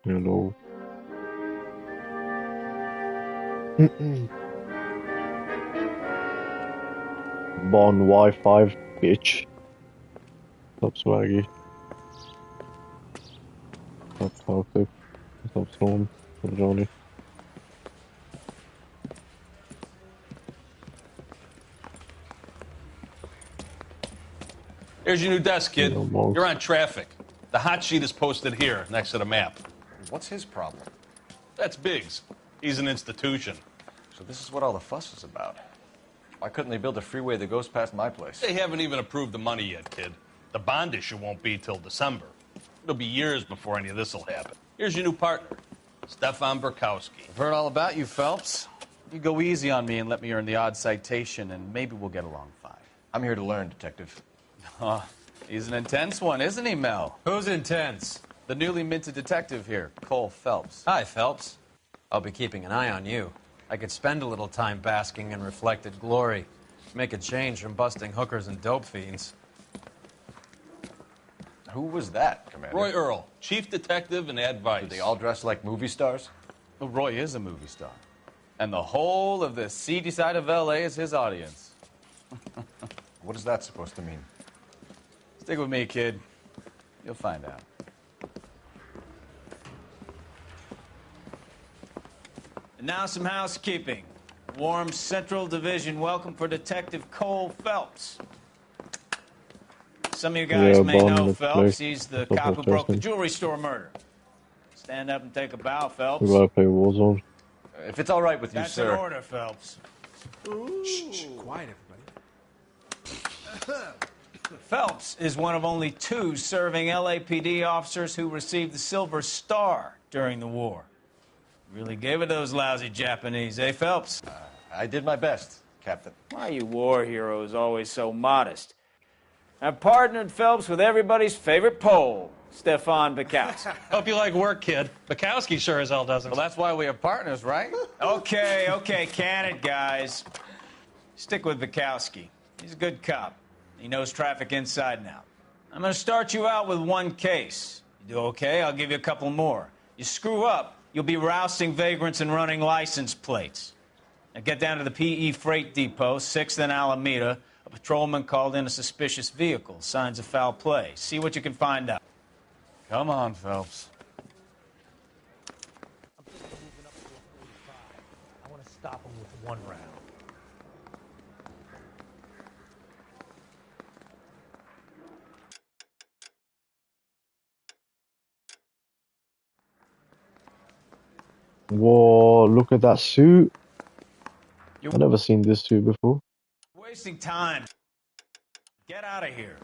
Hello. Bon Wi-Fi, bitch. Stop swaggy. Stop toxic. Stop storm. Stop Johnny. Here's your new desk, kid. Yeah, You're on traffic. The hot sheet is posted here, next to the map. What's his problem? That's Biggs. He's an institution. So this is what all the fuss is about. Why couldn't they build a freeway that goes past my place? They haven't even approved the money yet, kid. The bond issue won't be till December. It'll be years before any of this will happen. Here's your new partner, Stefan Burkowski. I've heard all about you, Phelps. You go easy on me and let me earn the odd citation, and maybe we'll get along fine. I'm here to learn, Detective. He's an intense one, isn't he, Mel? Who's intense? The newly minted detective here, Cole Phelps. Hi, Phelps. I'll be keeping an eye on you. I could spend a little time basking in reflected glory. Make a change from busting hookers and dope fiends. Who was that, Commander? Roy Earl, chief detective and advice. Do they all dress like movie stars? Well, Roy is a movie star. And the whole of the seedy side of L.A. is his audience. What is that supposed to mean? Stick with me, kid. You'll find out. And now some housekeeping. Warm Central Division welcome for Detective Cole Phelps. Some of you guys may know Phelps. He's the cop who broke the jewelry store murder. Stand up and take a bow, Phelps. We gotta play Warzone. If it's all right with you, That's sir. an order, Phelps. Shh, quiet, everybody. Phelps is one of only 2 serving LAPD officers who received the Silver Star during the war. Really gave it those lousy Japanese, eh, Phelps? I did my best, Captain. Why are you war heroes always so modest? I've partnered Phelps with everybody's favorite Pole, Stefan Burkowski. Hope you like work, kid. Bukowski sure as hell doesn't. Well, that's why we have partners, right? Okay, can it, guys. Stick with Burkowski. He's a good cop. He knows traffic inside and out. I'm going to start you out with 1 case. You do okay, I'll give you a couple more. You screw up, you'll be rousting vagrants and running license plates. Now get down to the PE Freight Depot, 6th and Alameda. A patrolman called in a suspicious vehicle. Signs of foul play. See what you can find out. Come on, Phelps. I want to stop him with 1 round. Whoa, look at that suit. You're I've never seen this suit before. wasting time. Get out of here.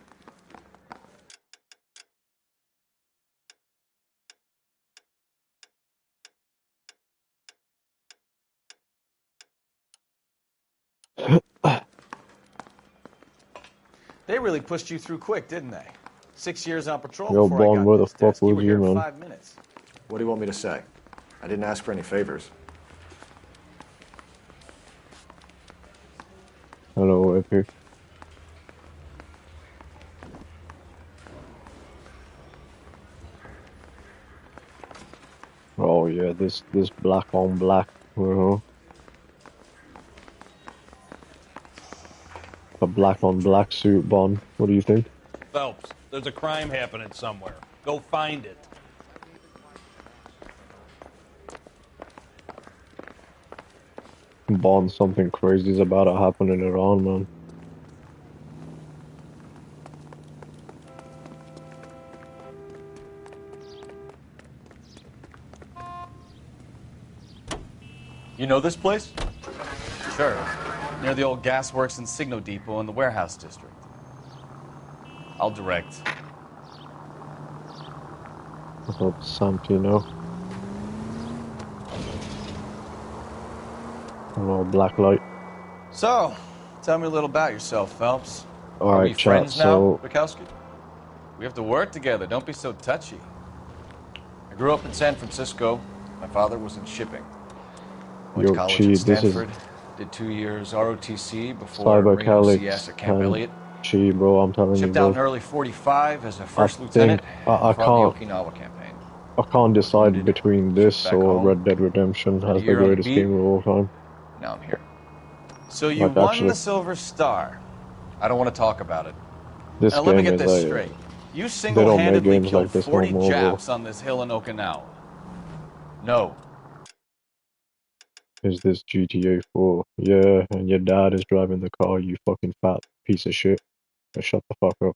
They really pushed you through quick, didn't they? 6 years on patrol Yo, before I Bon, got where the this fuck desk. You was were you, here in man? 5 minutes. What do you want me to say? I didn't ask for any favors. Hello, Epic. Oh yeah, this black on black. A black on black suit, Bon. What do you think? Phelps, there's a crime happening somewhere. Go find it. Bon, something crazy is about to happen in Iran, man. You know this place? Sure. Near the old gasworks and Signo Depot in the warehouse district. I'll direct. I hope it's empty now. Hello, black light. So, tell me a little about yourself, Phelps. All Are right, we chat. friends now, So, Bukowski? We have to work together. Don't be so touchy. I grew up in San Francisco. My father was in shipping. Went Yo, to college Chi, at this is Stanford. Did 2 years ROTC before Cyber Ringo Calyx CS at Camp and Elliott. Chi, bro. I'm telling you, Shipped out in bro. early '45 as a first think lieutenant I for the can't. Okinawa campaign. I can't decide Wounded, between shipped this back or home. Red Dead Redemption Had a as the year on the greatest beat. game of all time. Now I'm here. So you Like, won actually, the Silver Star. I don't want to talk about it. this Now let me game get is this a. straight. You They don't make single-handedly games killed like this 40 no more, bro. Japs on this hill in Okinawa. No. Is this GTA 4? Yeah, and your dad is driving the car, you fucking fat piece of shit. Now shut the fuck up.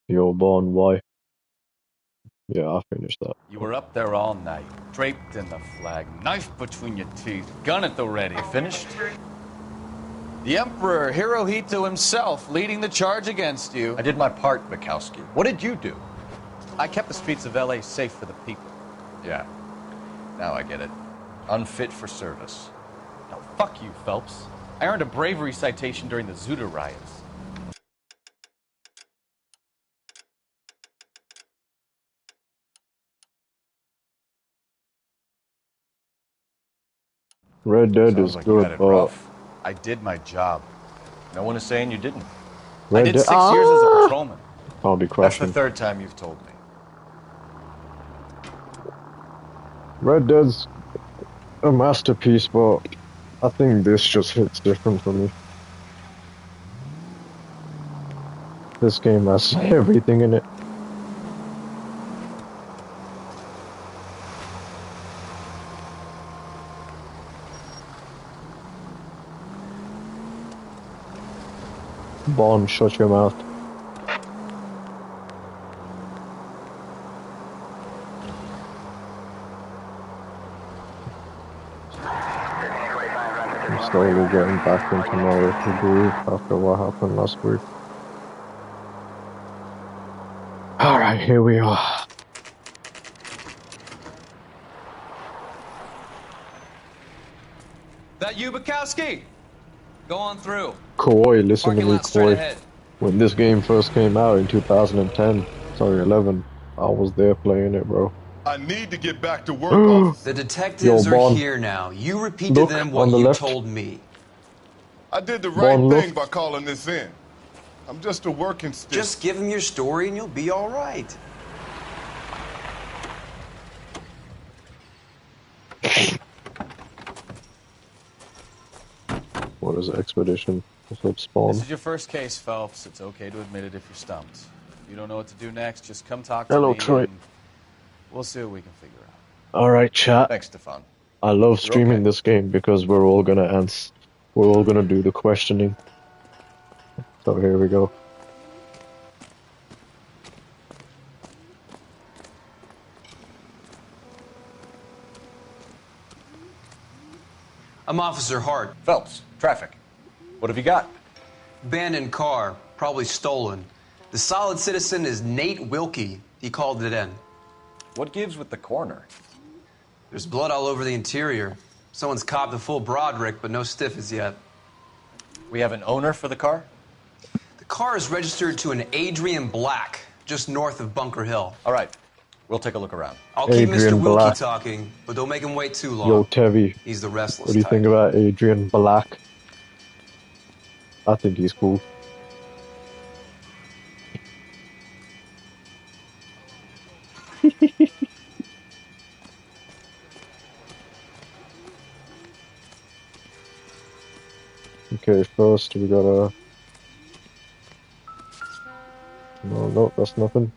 You're born why? Yeah, I finished that. You were up there all night, draped in the flag, knife between your teeth, gun at the ready. Finished? The Emperor Hirohito himself leading the charge against you. I did my part, Mikowski. What did you do? I kept the streets of LA safe for the people. Yeah. Now I get it. Unfit for service. Now, fuck you, Phelps. I earned a bravery citation during the Zuda riots. Red Dead Sounds is like you had good, it but rough. I did my job. No one is saying you didn't. I Red did Dead 6 years as a patrolman. I'll be That's the crashing. third time you've told me. Red Dead's a masterpiece, but I think this just hits different for me. This game has everything in it. Bond, shut your mouth. I'm slowly getting back into my groove after what happened last week. Alright, here we are. That you, Bukowski? Go on through. Koi, listen to Parking me, lot straight Koi. ahead. When this game first came out in 2010, sorry, 11, I was there playing it, bro. I need to get back to work, officer. The detectives Yo, are Bond. here now. You repeat Look, to them on what the you left. told me. I did the right Bond thing left. by calling this in. I'm just a working stick. Just give them your story and you'll be all right. What is Expedition? What's up, Spawn? This is your first case, Phelps. It's okay to admit it if you're stumped. If you don't know what to do next, just come talk to Hello, me. Troy. And we'll see what we can figure out. Alright, chat. Thanks, Stefan. I love streaming okay. this game because we're all gonna answer. We're all gonna do the questioning. So here we go. I'm Officer Hart. Phelps, traffic. What have you got? Abandoned car, probably stolen. The solid citizen is Nate Wilkie. He called it in. What gives with the coroner? There's blood all over the interior. Someone's copped a full Broderick, but no stiff as yet. We have an owner for the car? The car is registered to an Adrian Black, just north of Bunker Hill. All right. We'll take a look around. I'll keep Mr. Adrian Wilkie Black. talking, but don't make him wait too long. Yo, Tevi, He's the restless what do you type. think about Adrian Black? I think he's cool. Okay, first we gotta... No, that's nothing.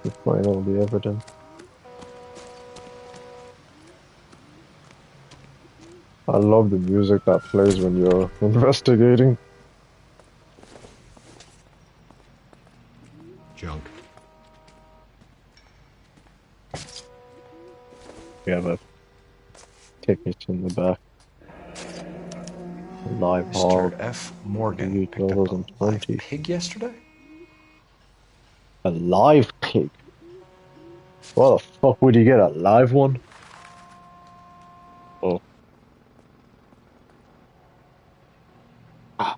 To find all the evidence. I love the music that plays when you're investigating. Junk. We have a ticket in the back. Live hog. Mr. F. Morgan picked up a live 2020. pig yesterday? A live pig? Why the fuck would you get a live one? Oh. Ah.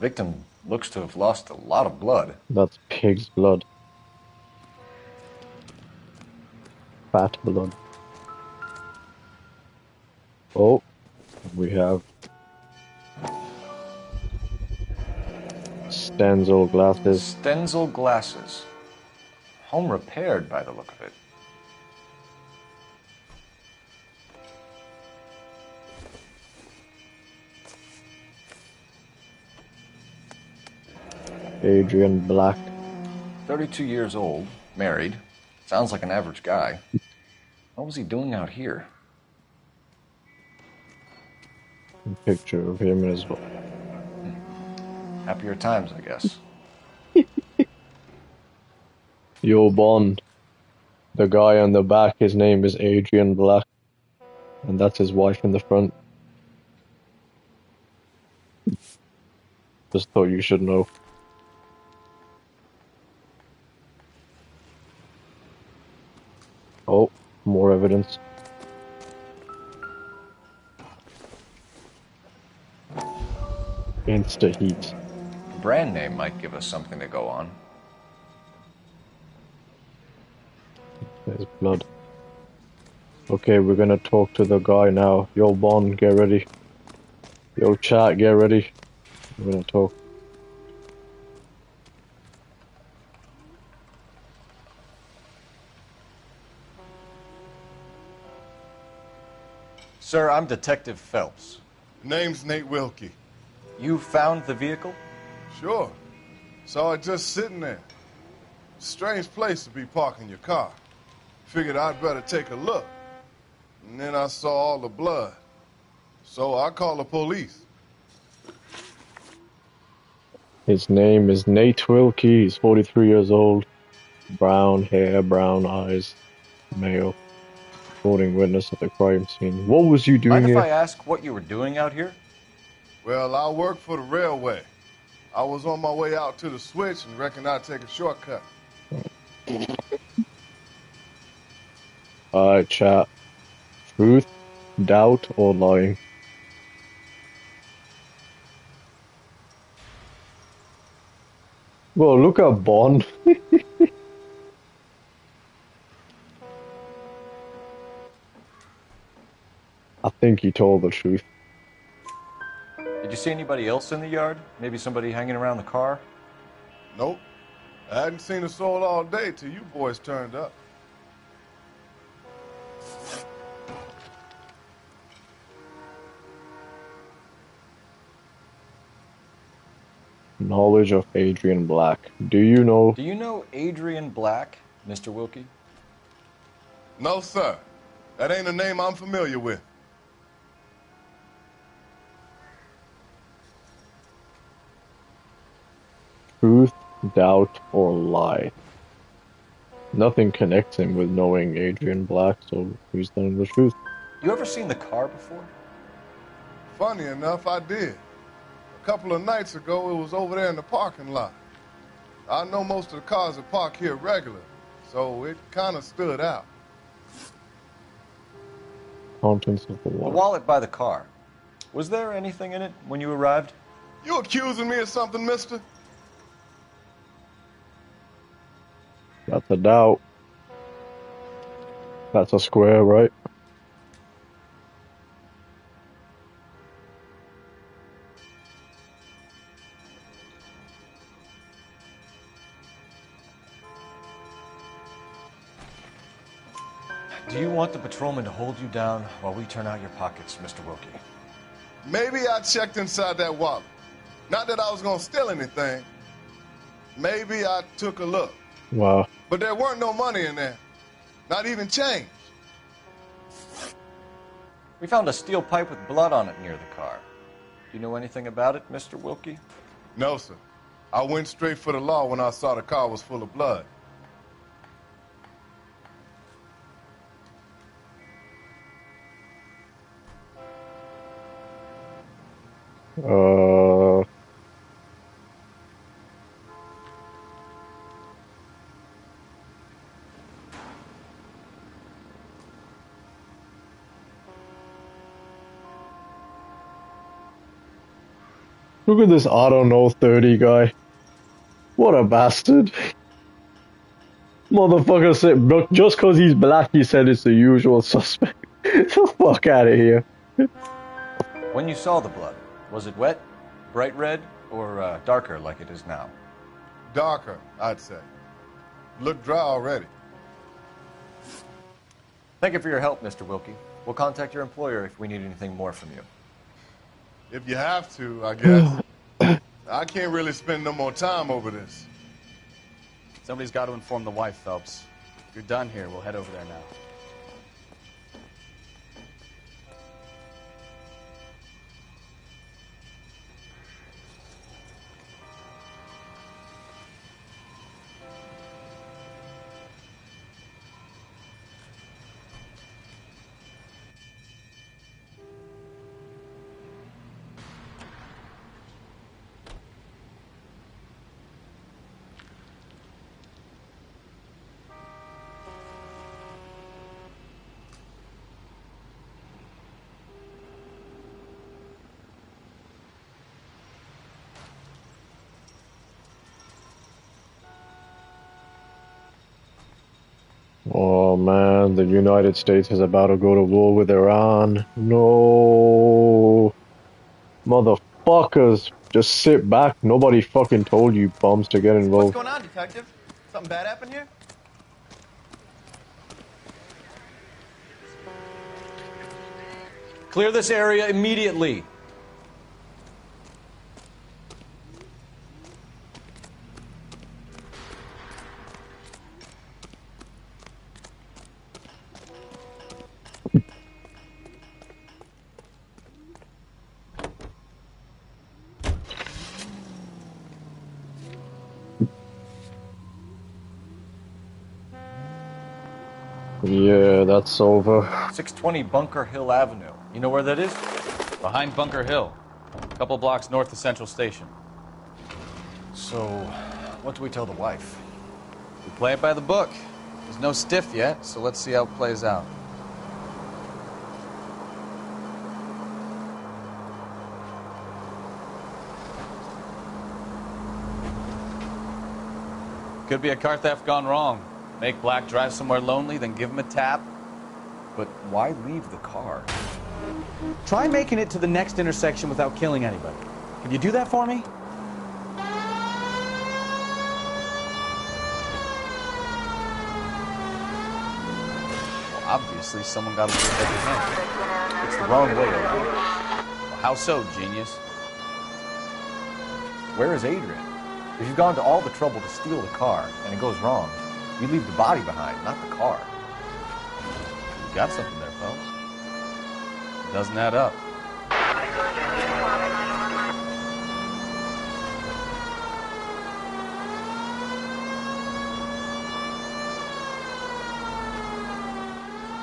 Victim looks to have lost a lot of blood. That's pig's blood. Fat blood. Oh, we have Stenzel glasses. Stenzel glasses. Home repaired by the look of it. Adrian Black. 32 years old, married. Sounds like an average guy. What was he doing out here? Picture of him as well. Happier times, I guess. Yo, Bond. The guy on the back, his name is Adrian Black. And that's his wife in the front. Just thought you should know. Oh, more evidence. Insta heat. Brand name might give us something to go on. There's blood. Okay, we're gonna talk to the guy now. Yo, Bond, get ready. Yo, chat, get ready. We're gonna talk. Sir, I'm Detective Phelps. Name's Nate Wilkie. You found the vehicle? Sure. Saw it just sitting there. Strange place to be parking your car. Figured I'd better take a look. And then I saw all the blood. So I called the police. His name is Nate Wilkie. He's 43 years old. Brown hair, brown eyes. Male. Reporting witness at the crime scene. What was you doing Mind if I here? ask what you were doing out here? Well, I work for the railway. I was on my way out to the switch and reckoned I'd take a shortcut. Alright, chat. Truth, doubt, or lying? Well, look at Bond. I think he told the truth. Did you see anybody else in the yard? Maybe somebody hanging around the car? Nope. I hadn't seen a soul all day till you boys turned up. Knowledge of Adrian Black. Do you know? Do you know Adrian Black, Mr. Wilkie? No, sir. That ain't a name I'm familiar with. Truth, doubt, or lie? Nothing connects him with knowing Adrian Black, so he's telling the truth. You ever seen the car before? Funny enough, I did. A couple of nights ago, it was over there in the parking lot. I know most of the cars that park here regular, so it kind of stood out. Contents of the The wallet. wallet by the car. Was there anything in it when you arrived? You accusing me of something, mister? That's a doubt. That's a square, right? Do you want the patrolman to hold you down while we turn out your pockets, Mr. Wilkie? Maybe I checked inside that wallet. Not that I was gonna steal anything. Maybe I took a look. Wow. But there weren't no money in there. Not even change. We found a steel pipe with blood on it near the car. Do you know anything about it, Mr. Wilkie? No, sir. I went straight for the law when I saw the car was full of blood. Uh, Look at this I don't know 30 guy. What a bastard. Motherfucker said, look, just cause he's black, he said it's the usual suspect. Get the fuck out of here. When you saw the blood, was it wet, bright red, or darker like it is now? Darker, I'd say. Looked dry already. Thank you for your help, Mr. Wilkie. We'll contact your employer if we need anything more from you. If you have to, I guess. I can't really spend no more time over this. Somebody's got to inform the wife, Phelps. If you're done here, we'll head over there now. Oh man, the United States is about to go to war with Iran. No. Motherfuckers, just sit back. Nobody fucking told you bums to get involved. What's going on, detective? Something bad happened here? Clear this area immediately. Yeah, that's over. 620 Bunker Hill Avenue. You know where that is? Behind Bunker Hill. A couple blocks north of Central Station. So, what do we tell the wife? We play it by the book. There's no stiff yet, so let's see how it plays out. Could be a car theft gone wrong. Make Black drive somewhere lonely, then give him a tap. But why leave the car? Try making it to the next intersection without killing anybody. Can you do that for me? Well, obviously, someone got a little heavy hand. It's the wrong way around. Well, how so, genius? Where is Adrian? If you've gone to all the trouble to steal the car and it goes wrong, you leave the body behind, not the car. You got something there, Phelps. It doesn't add up.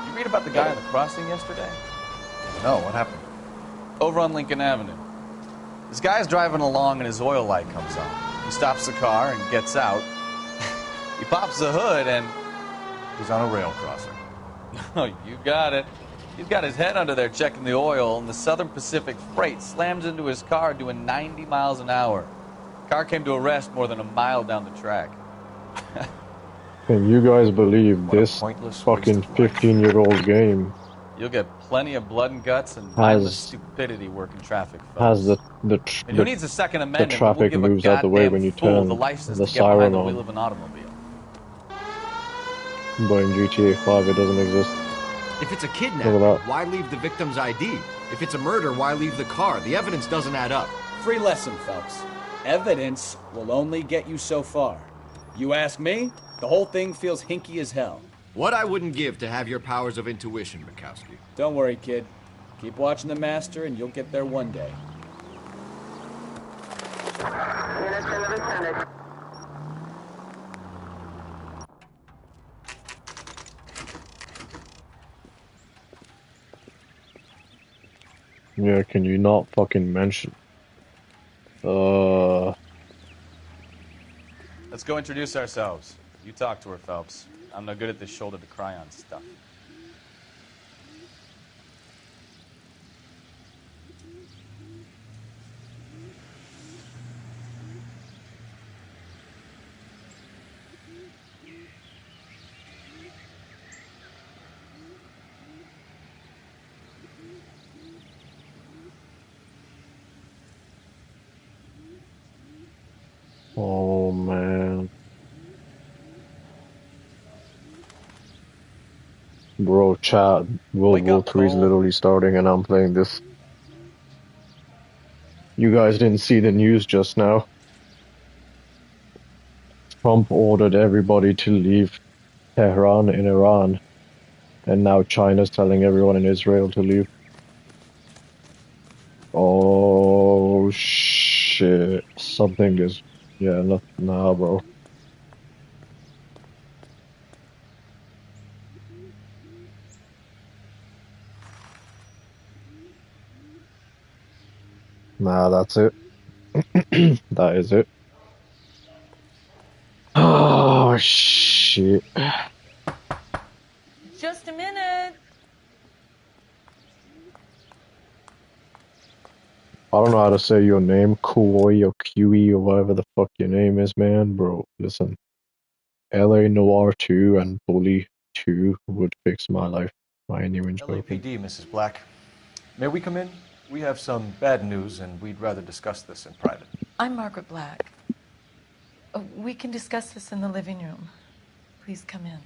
You read about the guy on the crossing yesterday? No, what happened? Over on Lincoln Avenue. This guy's driving along and his oil light comes on. He stops the car and gets out. He pops the hood and... He's on a rail crossing. Oh, you got it. He's got his head under there checking the oil, and the Southern Pacific Freight slams into his car doing 90 miles an hour. Car came to a rest more than a mile down the track. Can you guys believe this pointless fucking waste of life. 15-year-old game You'll get plenty of blood and guts and mindless stupidity working traffic, has fellas. the And who needs a Second Amendment? the traffic We'll give moves a out the way goddamn when you fool turn the license the to get behind siren the on. wheel of an automobile. But in GTA 5 it doesn't exist. If it's a Look at kidnapping, that. why leave the victim's ID? If it's a murder, why leave the car? The evidence doesn't add up. Free lesson, Phelps. Evidence will only get you so far. You ask me, the whole thing feels hinky as hell. What I wouldn't give to have your powers of intuition, Bukowski. Don't worry, kid. Keep watching the master and you'll get there one day. Yeah, can you not fucking mention? Let's go introduce ourselves. You talk to her, Phelps. I'm no good at this shoulder to cry on stuff. Oh man. Bro, chat, World Wake War up, Three is Cole. literally starting and I'm playing this. You guys didn't see the news just now. Trump ordered everybody to leave Tehran in Iran, and now China's telling everyone in Israel to leave. Oh shit. Something is, yeah, nah, bro. Nah, that's it. That is it. Oh shit. Just a minute. I don't know how to say your name, Koi or Kiwi or whatever the fuck your name is, man, bro. Listen, LA Noire 2 and Bully 2 would fix my life. I ain't even joking. LAPD, Mrs. Black. May we come in? We have some bad news, and we'd rather discuss this in private. I'm Margaret Black. We can discuss this in the living room. Please come in.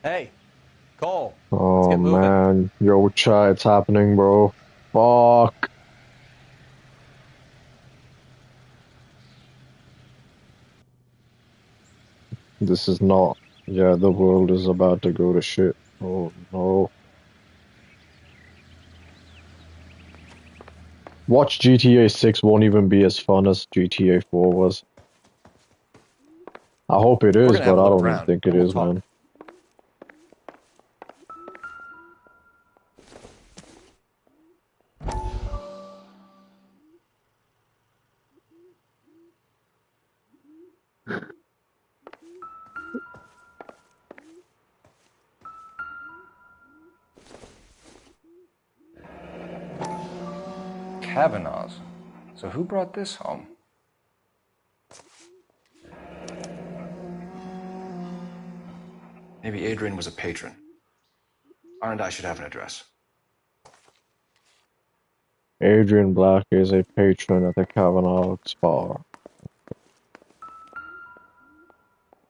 Hey, Cole. Let's Oh get moving. man, yo, chat, it's happening, bro. Fuck. This is not. Yeah, the world is about to go to shit. Oh no. Watch GTA 6 won't even be as fun as GTA 4 was. I hope it We're is, gonna have but a I look don't even around, think it and we'll is, talk. man. Kavanaugh's. So who brought this home? Maybe Adrian was a patron. R&I should have an address. Adrian Black is a patron at the Kavanaugh's bar.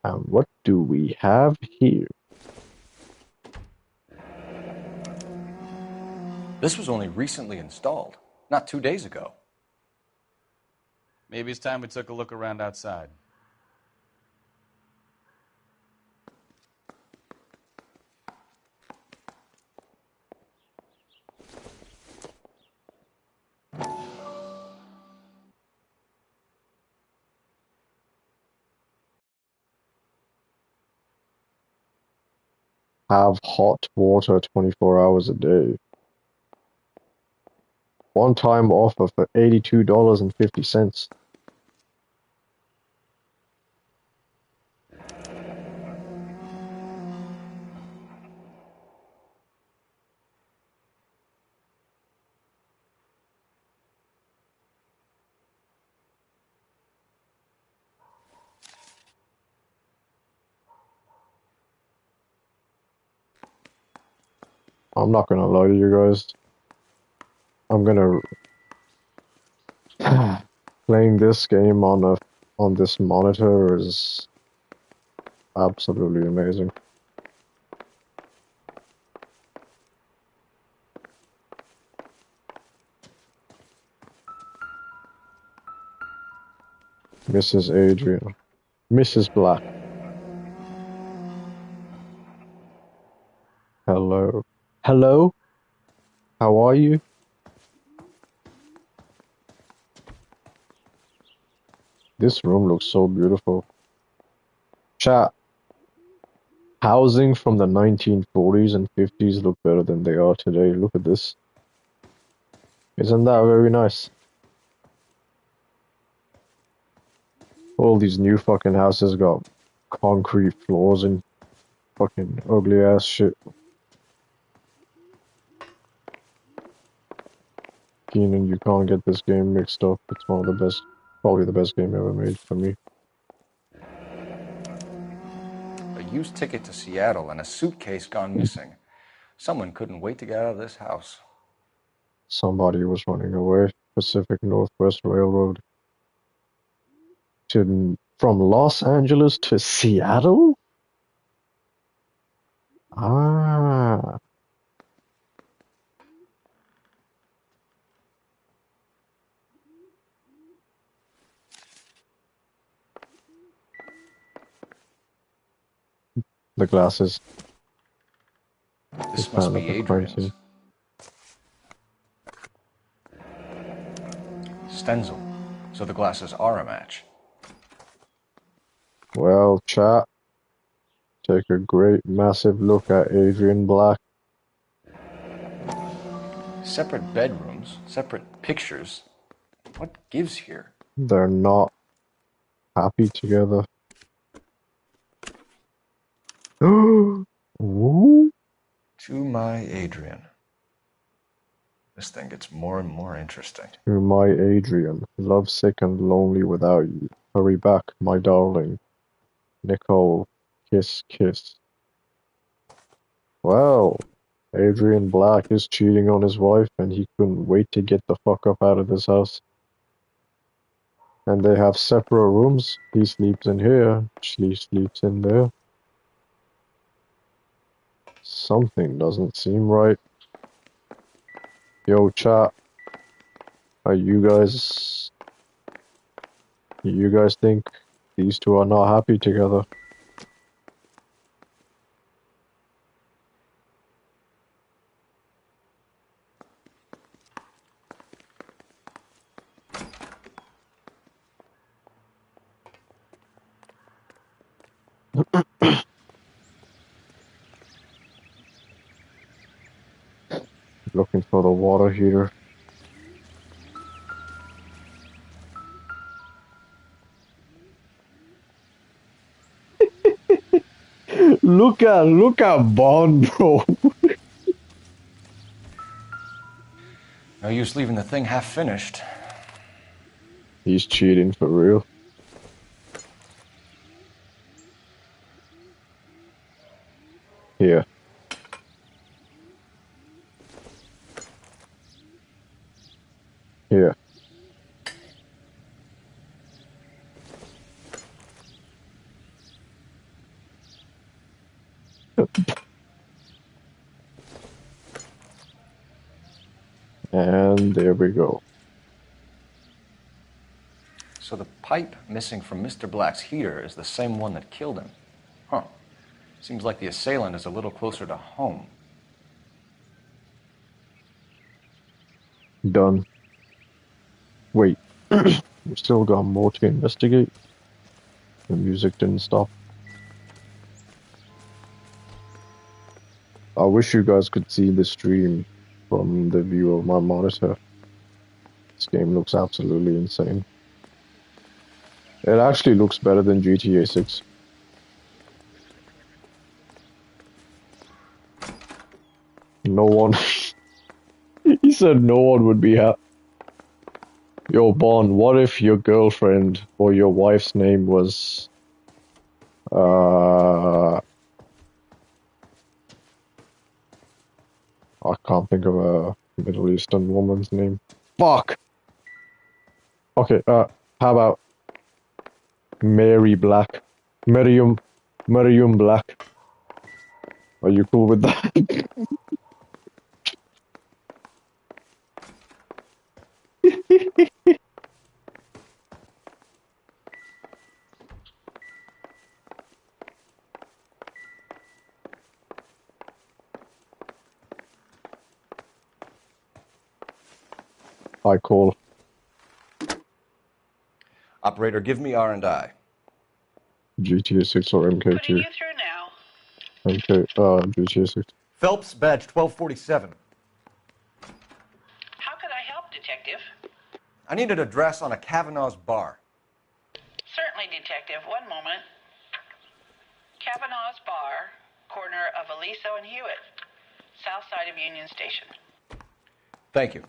And what do we have here? This was only recently installed, not 2 days ago. Maybe it's time we took a look around outside. Have hot water 24 hours a day. One-time offer for $82.50. I'm not gonna lie to you guys. I'm gonna playing this game on this monitor is absolutely amazing. Mrs. Adrian. Mrs. Black. Hello. Hello? How are you? This room looks so beautiful. Chat. Housing from the 1940s and 50s look better than they are today. Look at this. Isn't that very nice? All these new fucking houses got concrete floors and fucking ugly ass shit. Keenan, you can't get this game mixed up. It's one of the best, probably the best game ever made for me. A used ticket to Seattle and a suitcase gone missing. Someone couldn't wait to get out of this house. Somebody was running away. Pacific Northwest Railroad. From Los Angeles to Seattle? Ah. The glasses. This must be Adrian's. Stenzel. So the glasses are a match. Well, chat. Take a great massive look at Adrian Black. Separate bedrooms, separate pictures. What gives here? They're not happy together. Ooh. To my Adrian. This thing gets more and more interesting. To my Adrian, lovesick and lonely without you. Hurry back, my darling. Nicole, kiss, kiss. Well, Adrian Black is cheating on his wife and he couldn't wait to get the fuck up out of this house. And they have separate rooms. He sleeps in here, she sleeps in there. Something doesn't seem right. Yo, chat. You guys think these two are not happy together? Looking for the water heater. Look at Bond, bro. No use leaving the thing half finished. He's cheating for real. Here. Here. And there we go. So the pipe missing from Mr. Black's heater is the same one that killed him. Huh. Seems like the assailant is a little closer to home. Done. Wait. We still got more to investigate. The music didn't stop. I wish you guys could see the stream from the view of my monitor. This game looks absolutely insane. It actually looks better than GTA 6. No one... He said no one would be happy. Yo, Bond, what if your girlfriend or your wife's name was... I can't think of a Middle Eastern woman's name. Fuck! Okay, how about... Mary Black. Miriam Black. Are you cool with that? I call. Operator, give me R&I. GTA 6 or MK2? Putting you through now. GTA 6. Phelps, badge 1247. How can I help, Detective? I need an address on a Kavanaugh's bar. Certainly. Certainly, Detective. One moment. Kavanaugh's Bar, corner of Aliso and Hewitt, south side of Union Station. Thank you.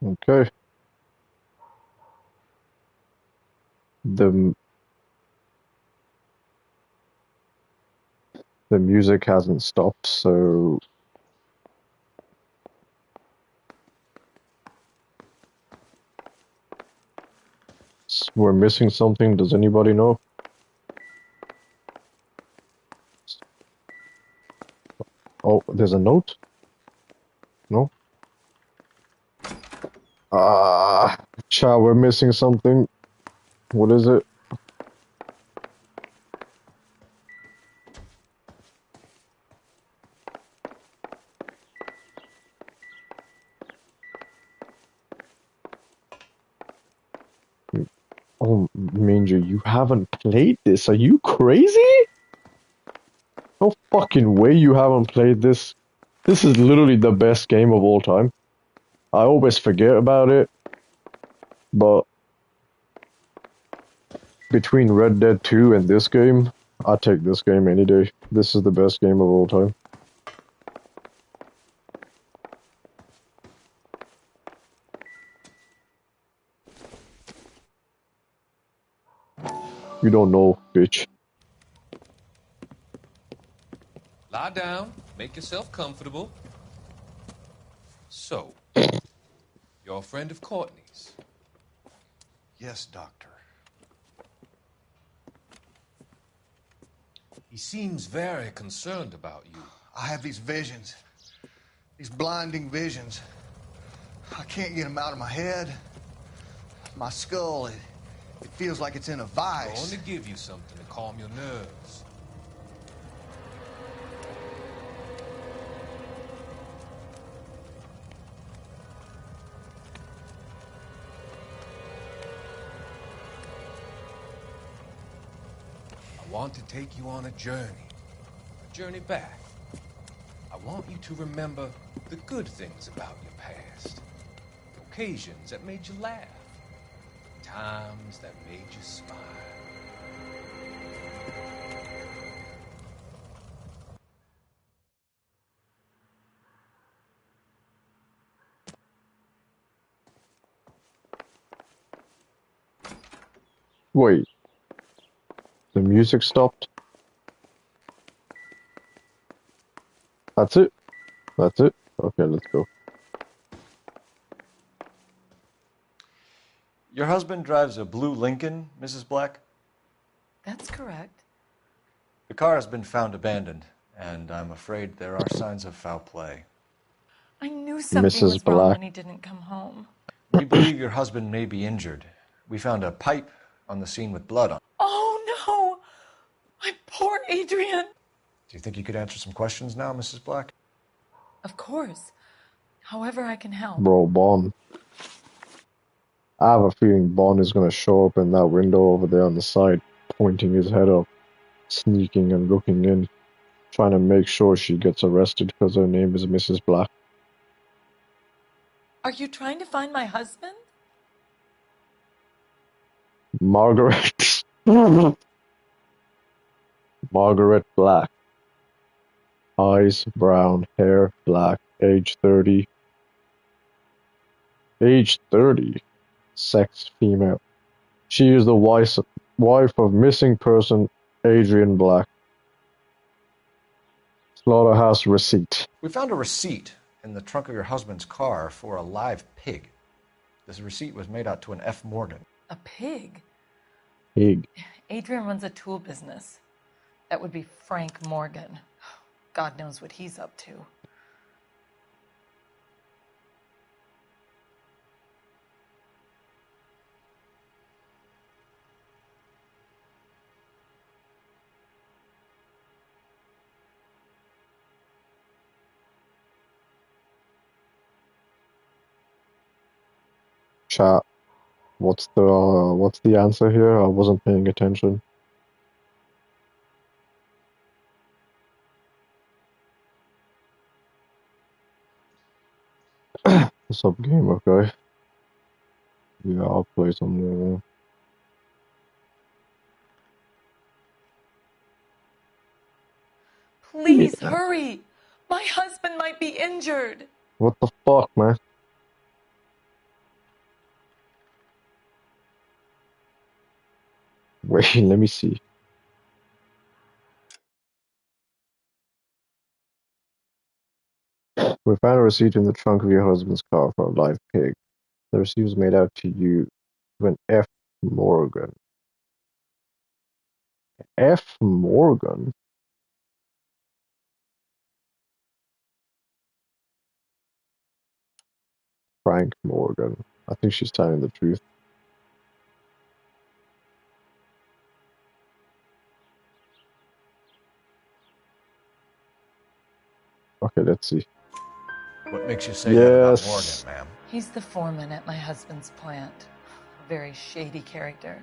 Okay. The music hasn't stopped, so we're missing something. Does anybody know? Oh, there's a note? No? Chat, we're missing something. What is it? Oh, Manger, you haven't played this? Are you crazy? No fucking way you haven't played this. This is literally the best game of all time. I always forget about it, but between Red Dead 2 and this game, I take this game any day. This is the best game of all time. You don't know, bitch. Lie down, make yourself comfortable. So, you're a friend of Courtney's? Yes, Doctor. He seems very concerned about you. I have these visions. These blinding visions. I can't get them out of my head. My skull, it feels like it's in a vice. I'm going to give you something to calm your nerves. I want to take you on a journey back. I want you to remember the good things about your past, the occasions that made you laugh, the times that made you smile. Wait. The music stopped? That's it? That's it? Okay, let's go. Your husband drives a blue Lincoln, Mrs. Black? That's correct. The car has been found abandoned, and I'm afraid there are signs of foul play. I knew something was wrong when he didn't come home. We believe your husband may be injured. We found a pipe on the scene with blood on it. Oh, no! My poor Adrian! Do you think you could answer some questions now, Mrs. Black? Of course. However I can help. Bro, Bon. I have a feeling Bon is gonna show up in that window over there on the side, pointing his head up, sneaking and looking in, trying to make sure she gets arrested because her name is Mrs. Black. Are you trying to find my husband? Margaret. Margaret Black. Eyes brown, hair black, age 30. Age 30. Sex female. She is the wife of missing person Adrian Black. Slaughterhouse receipt. We found a receipt in the trunk of your husband's car for a live pig. This receipt was made out to an F. Morgan. A pig? Pig. Adrian runs a tool business. That would be Frank Morgan. God knows what he's up to. Chat. What's the answer here? I wasn't paying attention. What's up, game? Okay. Yeah, I'll play some more. Please hurry. My husband might be injured. What the fuck, man? Wait, let me see. We found a receipt in the trunk of your husband's car for a live pig. The receipt was made out to you to an F. Morgan. F. Morgan? Frank Morgan. I think she's telling the truth. Okay, let's see. What makes you say that about Morgan, ma'am? He's the foreman at my husband's plant. A very shady character.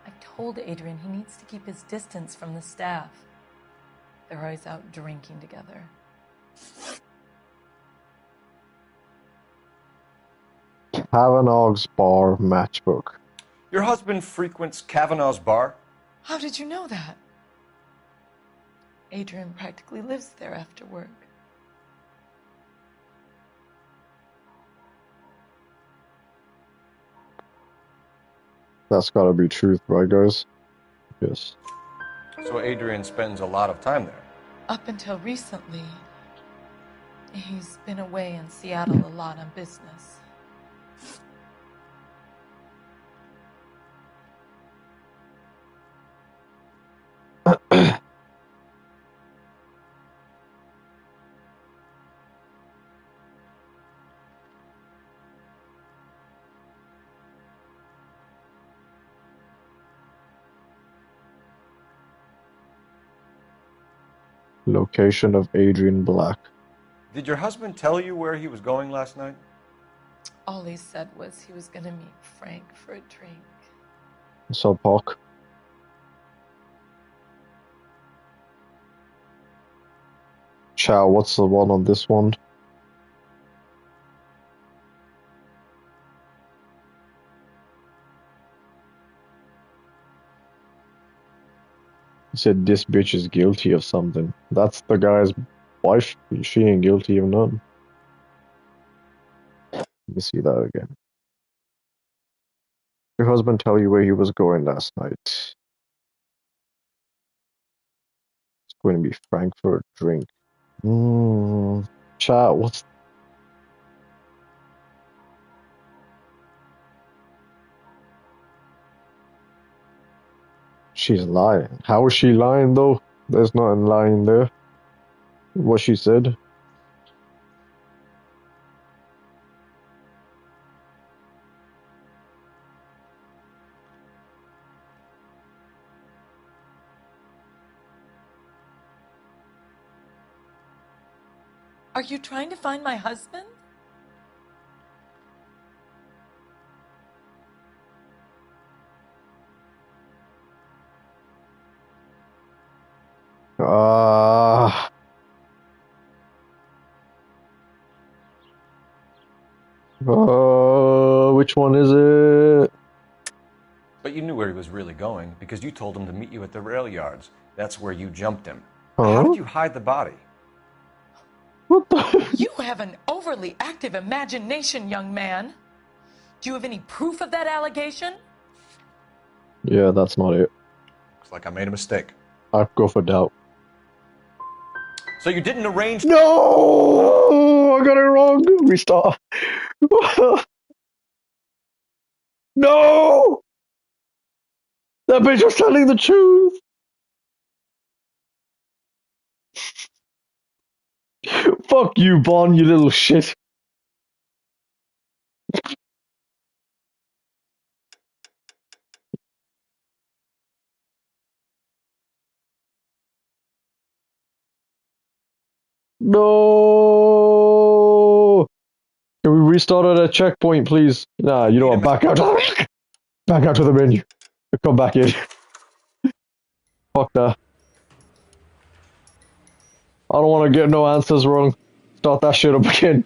I've told Adrian he needs to keep his distance from the staff. They're always out drinking together. Kavanaugh's Bar Matchbook. Your husband frequents Kavanaugh's bar? How did you know that? Adrian practically lives there after work. That's gotta be truth, right, guys? Yes. So Adrian spends a lot of time there? Up until recently, he's been away in Seattle a lot on business. Location of Adrian Black. Did your husband tell you where he was going last night? All he said was he was gonna meet Frank for a drink. What's up, Hawk? Chow, what's the one on this one? He said this bitch is guilty of something. That's the guy's wife. She ain't guilty of none. Let me see that again. Your husband tell you where he was going last night. It's going to be Frankfurt drink. Chat, what's... She's lying. How is she lying, though? There's nothing lying there. What she said. Are you trying to find my husband? Which one is it? But you knew where he was really going because you told him to meet you at the rail yards. That's where you jumped him. Huh? How did you hide the body? What the? You have an overly active imagination, young man. Do you have any proof of that allegation? Yeah, that's not it. Looks like I made a mistake. I'd go for doubt. So you didn't arrange... No! I got it wrong. Restart. No! That bitch was telling the truth. Fuck you, Bon, you little shit. No! Can we restart at a checkpoint, please? Nah, you know what? Back out. Back out to the menu. Come back in. Fuck that. I don't want to get no answers wrong. Start that shit up again.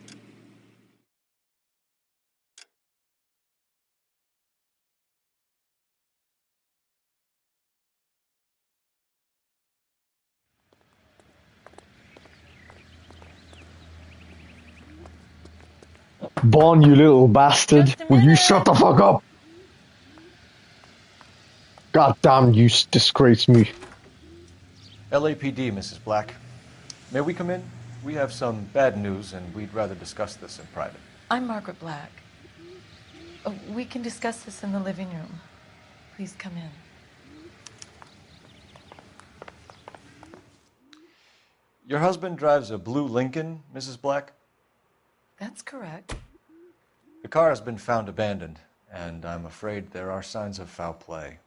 Bon, you little bastard. Will you shut the fuck up? God damn, you disgrace me. LAPD, Mrs. Black. May we come in? We have some bad news, and we'd rather discuss this in private. I'm Margaret Black. We can discuss this in the living room. Please come in. Your husband drives a blue Lincoln, Mrs. Black? That's correct. The car has been found abandoned, and I'm afraid there are signs of foul play.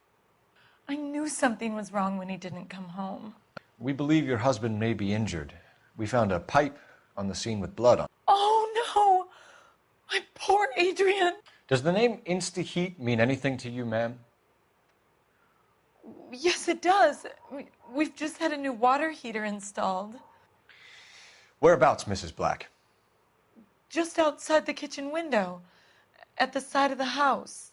I knew something was wrong when he didn't come home. We believe your husband may be injured. We found a pipe on the scene with blood on it. Oh no! My poor Adrian! Does the name Insta-Heat mean anything to you, ma'am? Yes, it does. We've just had a new water heater installed. Whereabouts, Mrs. Black? Just outside the kitchen window, at the side of the house.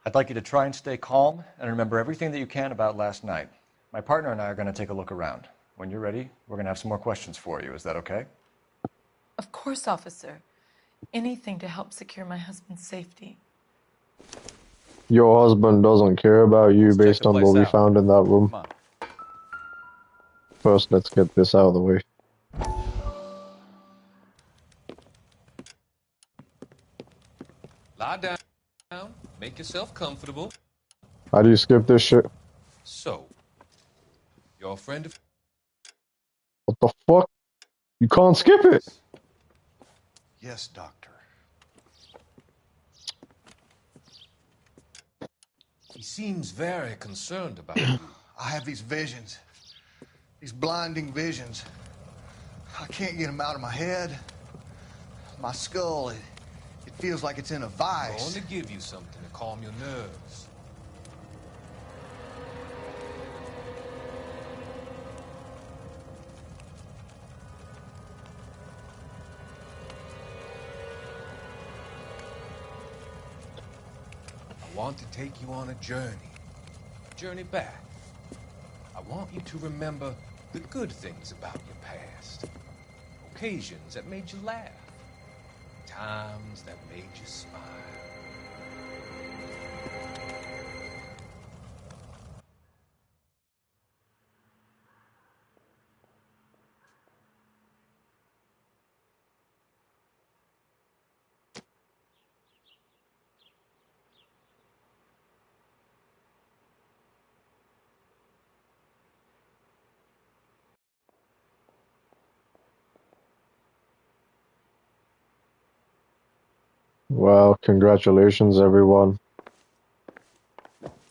I'd like you to try and stay calm and remember everything that you can about last night. My partner and I are going to take a look around. When you're ready, we're going to have some more questions for you. Is that okay? Of course, officer. Anything to help secure my husband's safety. Your husband doesn't care about you based on what we found in that room. First, let's get this out of the way. Lie down. Make yourself comfortable. How do you skip this shit? So, you're a friend of... What the fuck? You can't skip it! Yes, Doctor. He seems very concerned about you. I have these visions. These blinding visions. I can't get them out of my head. My skull, it feels like it's in a vice. I'm going to give you something to calm your nerves. I want to take you on a journey back. I want you to remember the good things about your past, occasions that made you laugh, times that made you smile. Well, congratulations, everyone.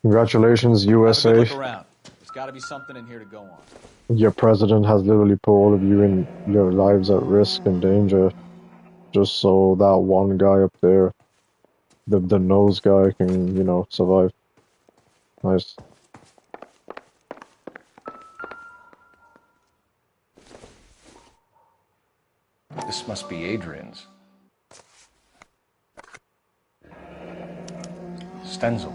Congratulations, Have a USA. good look around. There's got to be something in here to go on. Your president has literally put all of you in your lives at risk and danger just so that one guy up there, the nose guy, can, you know, survive. Nice. This must be Adrian's. Stencil.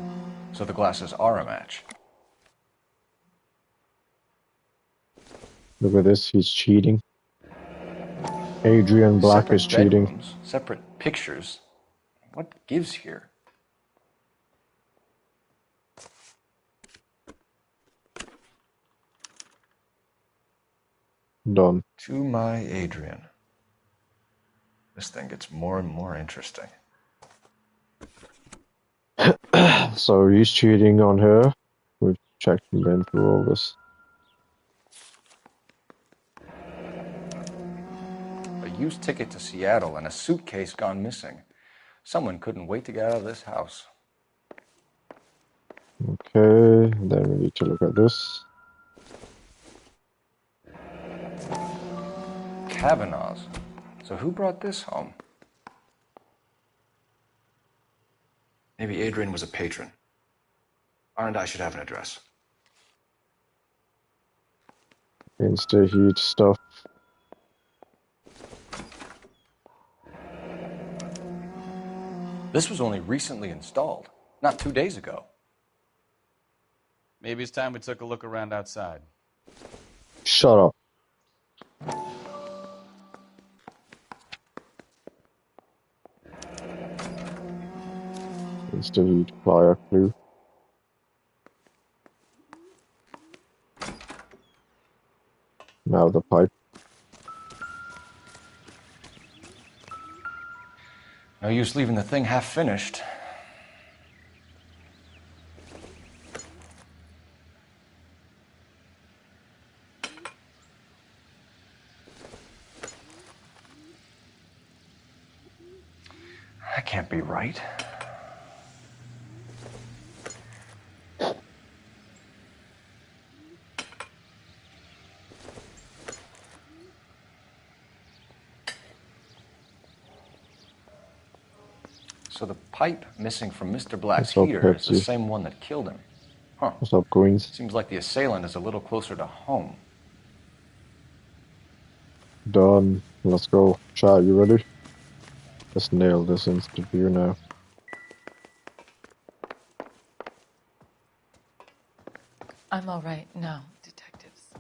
So the glasses are a match. Look at this, he's cheating. Adrian Black is cheating. Bedrooms, separate pictures. What gives here? Done. To my Adrian. This thing gets more and more interesting. So he's cheating on her. We've checked and been through all this. A used ticket to Seattle and a suitcase gone missing. Someone couldn't wait to get out of this house. Okay, then we need to look at this. Kavanaugh's. So who brought this home? Maybe Adrian was a patron. And I should have an address. Insta heat stuff. This was only recently installed, not 2 days ago. Maybe it's time we took a look around outside. Shut up. Insta heat fire clue. Now the pipe. No use leaving the thing half finished. That can't be right. So the pipe missing from Mr. Black's What's up, heater is the Pepsi? same one that killed him. Huh. What's up, Queens? Seems like the assailant is a little closer to home. Done. Let's go. Chat, you ready? Let's nail this interview now. I'm all right now, detectives.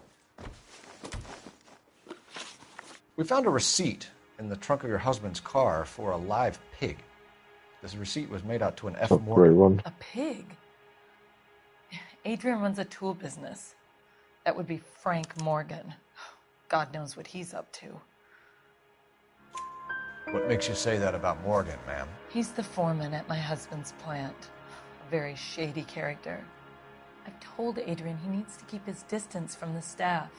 We found a receipt in the trunk of your husband's car for a live pig. This receipt was made out to an F. Oh, Morgan. great one. A pig? Adrian runs a tool business. That would be Frank Morgan. God knows what he's up to. What makes you say that about Morgan, ma'am? He's the foreman at my husband's plant. A very shady character. I've told Adrian he needs to keep his distance from the staff.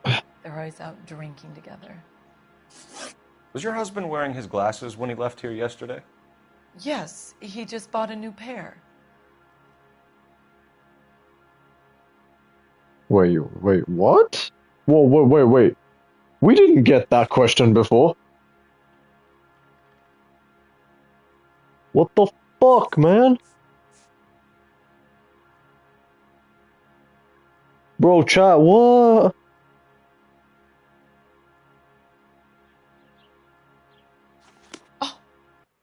They're always out drinking together. Was your husband wearing his glasses when he left here yesterday? Yes, he just bought a new pair. Wait, what? Whoa, wait. We didn't get that question before. What the fuck, man? Bro, chat, what?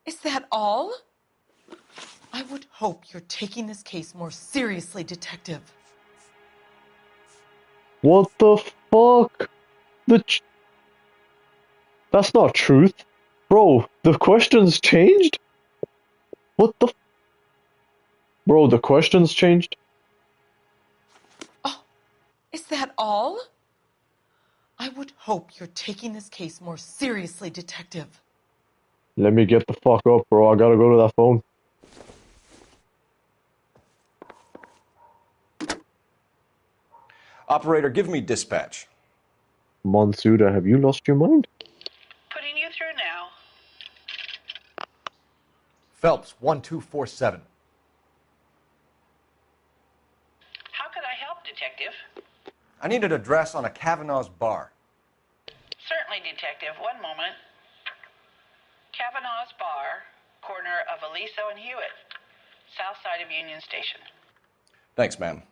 Is that all? I would hope you're taking this case more seriously, detective. What the fuck? That's not truth. Bro, the questions changed? What the Bro, the questions changed? Is that all? I would hope you're taking this case more seriously, detective. Let me get the fuck up, bro. I gotta go to that phone. Operator, give me dispatch. Monsuda, have you lost your mind? Putting you through now. Phelps, 1247. How could I help, Detective? I need an address on a Kavanaugh's bar. Certainly, Detective. One moment. Kavanaugh's Bar, corner of Aliso and Hewitt, south side of Union Station. Thanks, ma'am.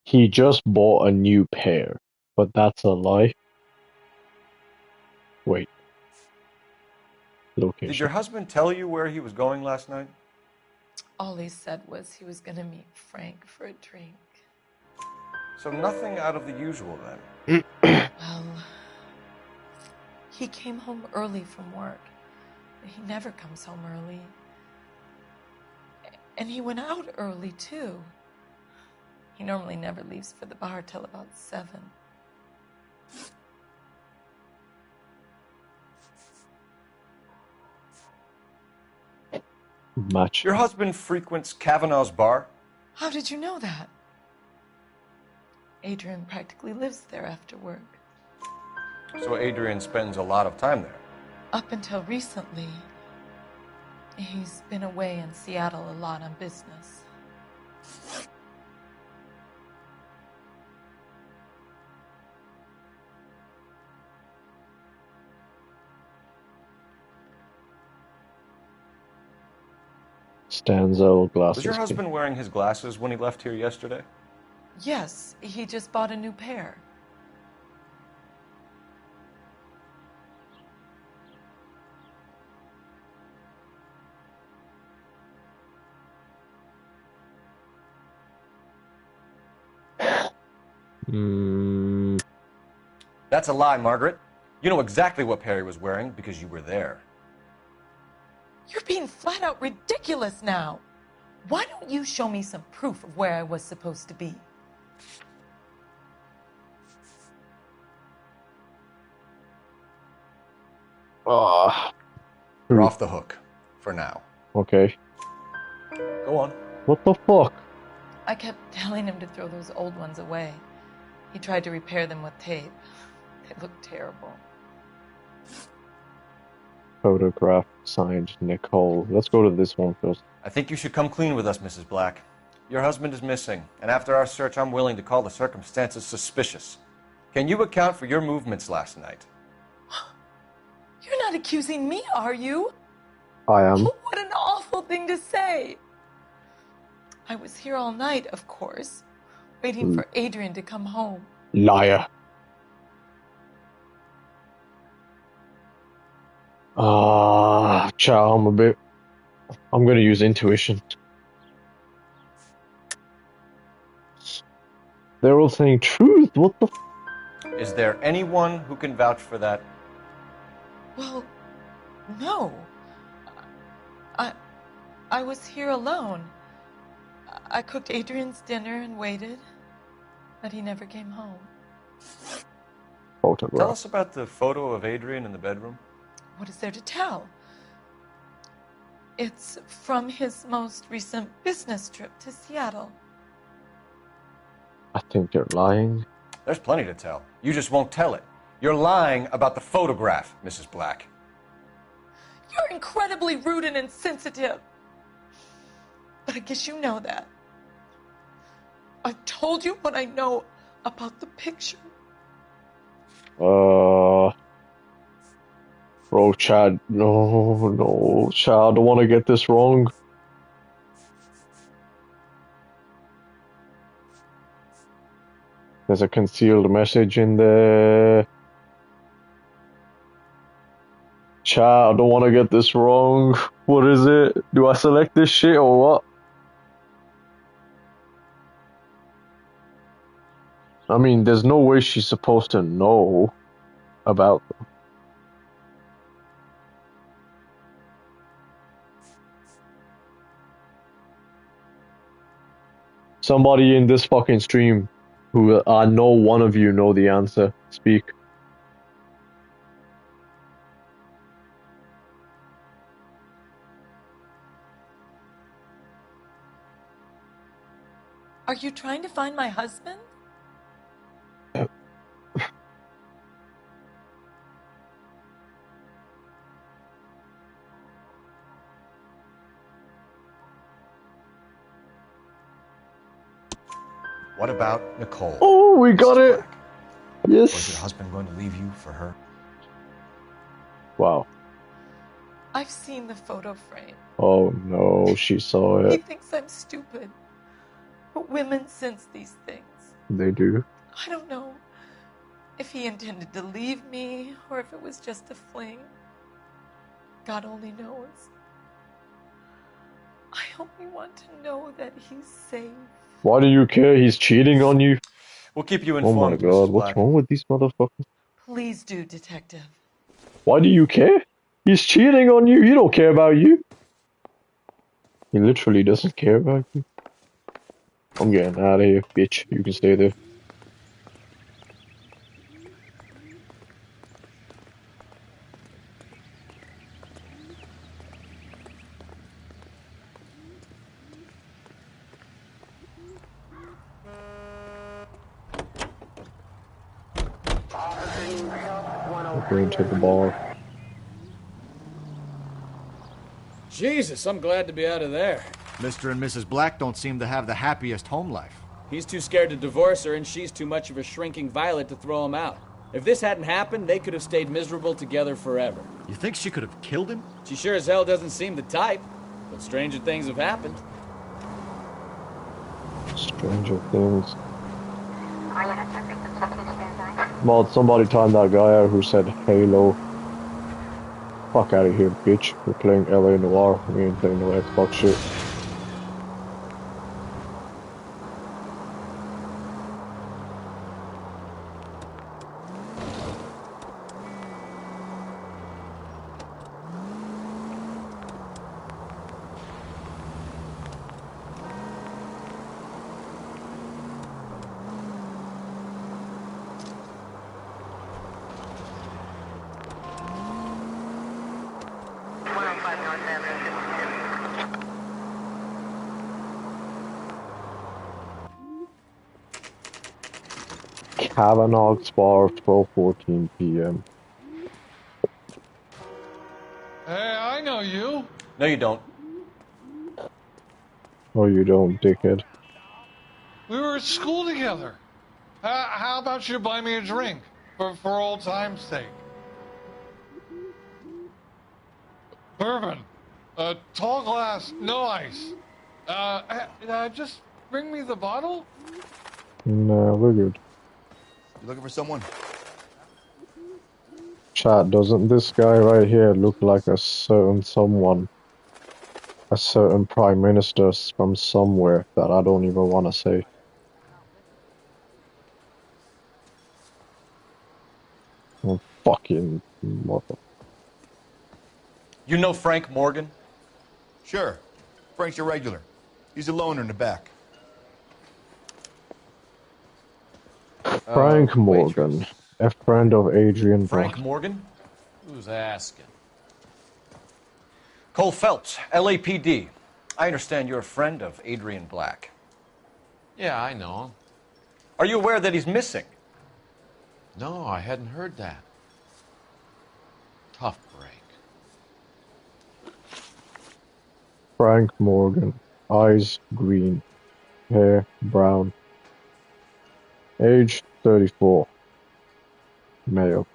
He just bought a new pair, but that's a lie. Wait. Location. Did your husband tell you where he was going last night? All he said was he was going to meet Frank for a drink. So nothing out of the usual then? Well, he came home early from work. He never comes home early. And he went out early, too. He normally never leaves for the bar till about 7. Match. Your husband frequents Kavanaugh's bar? How did you know that? Adrian practically lives there after work. So Adrian spends a lot of time there. Up until recently, he's been away in Seattle a lot on business. Stands out, glasses. Was your husband wearing his glasses when he left here yesterday? Yes, he just bought a new pair. That's a lie, Margaret. You know exactly what Perry was wearing because you were there. You're being flat out ridiculous now. Why don't you show me some proof of where I was supposed to be? You're off the hook. For now. Okay. Go on. What the fuck? I kept telling him to throw those old ones away. He tried to repair them with tape. They looked terrible. Photograph signed Nicole. Let's go to this one first. I think you should come clean with us, Mrs. Black. Your husband is missing, and after our search, I'm willing to call the circumstances suspicious. Can you account for your movements last night? You're not accusing me, are you? I am. What an awful thing to say. I was here all night, of course, waiting for Adrian to come home. Liar. Child, I'm gonna use intuition. They're all saying truth. What the? Is there anyone who can vouch for that? Well, no. I was here alone. I cooked Adrian's dinner and waited, but he never came home. Photograph. Tell us about the photo of Adrian in the bedroom. What is there to tell? It's from his most recent business trip to Seattle. I think you're lying. There's plenty to tell. You just won't tell it. You're lying about the photograph, Mrs. Black. You're incredibly rude and insensitive. But I guess you know that. I've told you what I know about the picture. Bro, Chad, no, Chad, I don't want to get this wrong. There's a concealed message in there. Chad, I don't want to get this wrong. What is it? Do I select this shit or what? I mean, there's no way she's supposed to know about them. Somebody in this fucking stream who I know one of you know the answer. Speak. Are you trying to find my husband? What about Nicole? Oh, we got it. Yes. Was your husband going to leave you for her? Wow. I've seen the photo frame. Oh no, she saw He it. thinks I'm stupid. But women sense these things. They do. I don't know if he intended to leave me or if it was just a fling. God only knows. I only want to know that he's safe. Why do you care? He's cheating on you. We'll keep you Oh informed. my god, what's wrong with these motherfuckers? Please do, detective. Why do you care? He's cheating on you. He don't care about you. He literally doesn't care about you. I'm getting out of here, bitch. You can stay there. going to the bar. Jesus, I'm glad to be out of there. Mr. and Mrs. Black don't seem to have the happiest home life. He's too scared to divorce her, and she's too much of a shrinking violet to throw him out. If this hadn't happened, they could have stayed miserable together forever. You think she could have killed him? She sure as hell doesn't seem the type, but stranger things have happened. Stranger things. Mod, somebody timed that guy out who said Halo. Fuck out of here, bitch. We're playing LA Noire. We ain't playing no Xbox shit. Kavanaugh's Bar, 12:14 p.m. Hey, I know you. No, you don't. Oh, you don't, dickhead. We were at school together. How about you buy me a drink for old time's sake? Bourbon. Tall glass, no ice. Just bring me the bottle? Nah, we're good. You looking for someone? Chat, doesn't this guy right here look like a certain someone? A certain prime minister from somewhere that I don't even want to say. Oh, fucking mother. You know Frank Morgan? Sure. Frank's your regular. He's a loner in the back. Frank Morgan, a friend of Adrian. Frank Morgan? Who's asking? Cole Phelps, LAPD. I understand you're a friend of Adrian Black. Yeah, I know him. Are you aware that he's missing? No, I hadn't heard that. Tough break. Frank Morgan, eyes green, hair brown, age 34, male,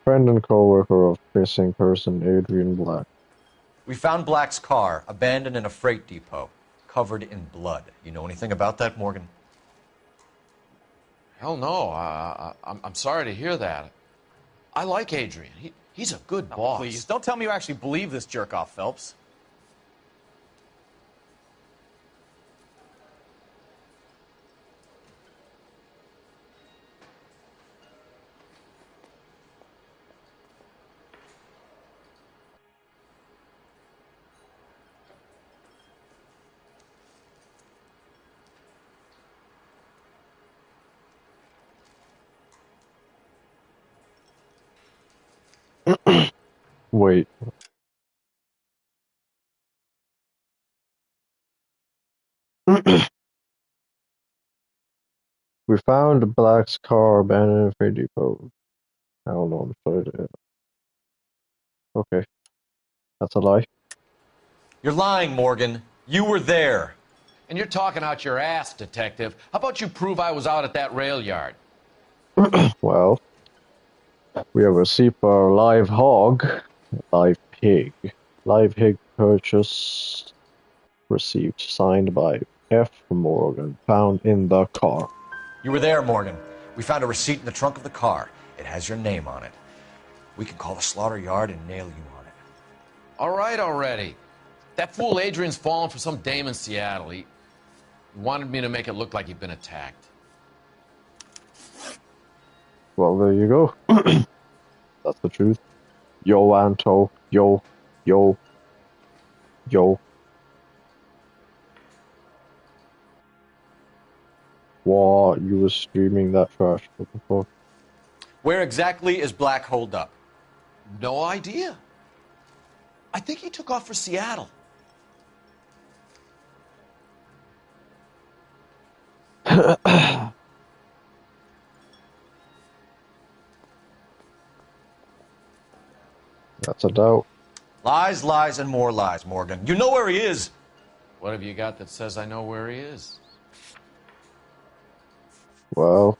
friend and co-worker of missing person Adrian Black. We found Black's car abandoned in a freight depot, covered in blood. You know anything about that, Morgan? Hell no. I'm sorry to hear that. I like Adrian. He's a good boss. Please, don't tell me you actually believe this jerk-off, Phelps. Wait. We found Black's car abandoned in a freight depot. I don't know. I'm sorry to... Okay. That's a lie. You're lying, Morgan. You were there. And you're talking out your ass, detective. How about you prove I was out at that rail yard? Well, we have a receipt for a live hog, live pig. Live pig purchase received, signed by F. Morgan, found in the car. You were there, Morgan. We found a receipt in the trunk of the car. It has your name on it. We can call the slaughter yard and nail you on it. All right already. That fool Adrian's fallen for some dame in Seattle. He wanted me to make it look like he'd been attacked. Well, there you go. That's the truth. Yo, Anto. Yo. Yo. Yo. What? You were streaming that trash. What the fuck? Where exactly is Black holed up? No idea. I think he took off for Seattle. That's a doubt. Lies, lies, and more lies, Morgan. You know where he is. What have you got that says I know where he is? Well.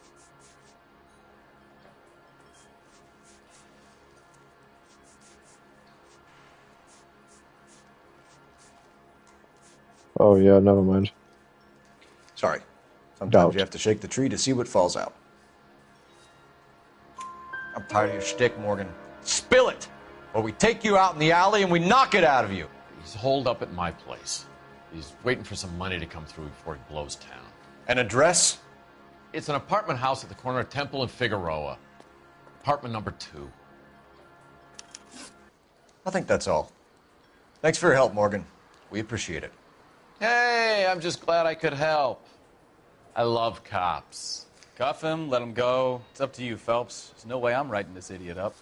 Oh yeah, never mind. Sorry. Sometimes Doubt. you have to shake the tree to see what falls out. I'm tired of your shtick, Morgan. Spill it! Or we take you out in the alley and we knock it out of you. He's holed up at my place. He's waiting for some money to come through before he blows town. An address? It's an apartment house at the corner of Temple and Figueroa. Apartment number 2. I think that's all. Thanks for your help, Morgan. We appreciate it. Hey, I'm just glad I could help. I love cops. Cuff him, let him go. It's up to you, Phelps. There's no way I'm writing this idiot up.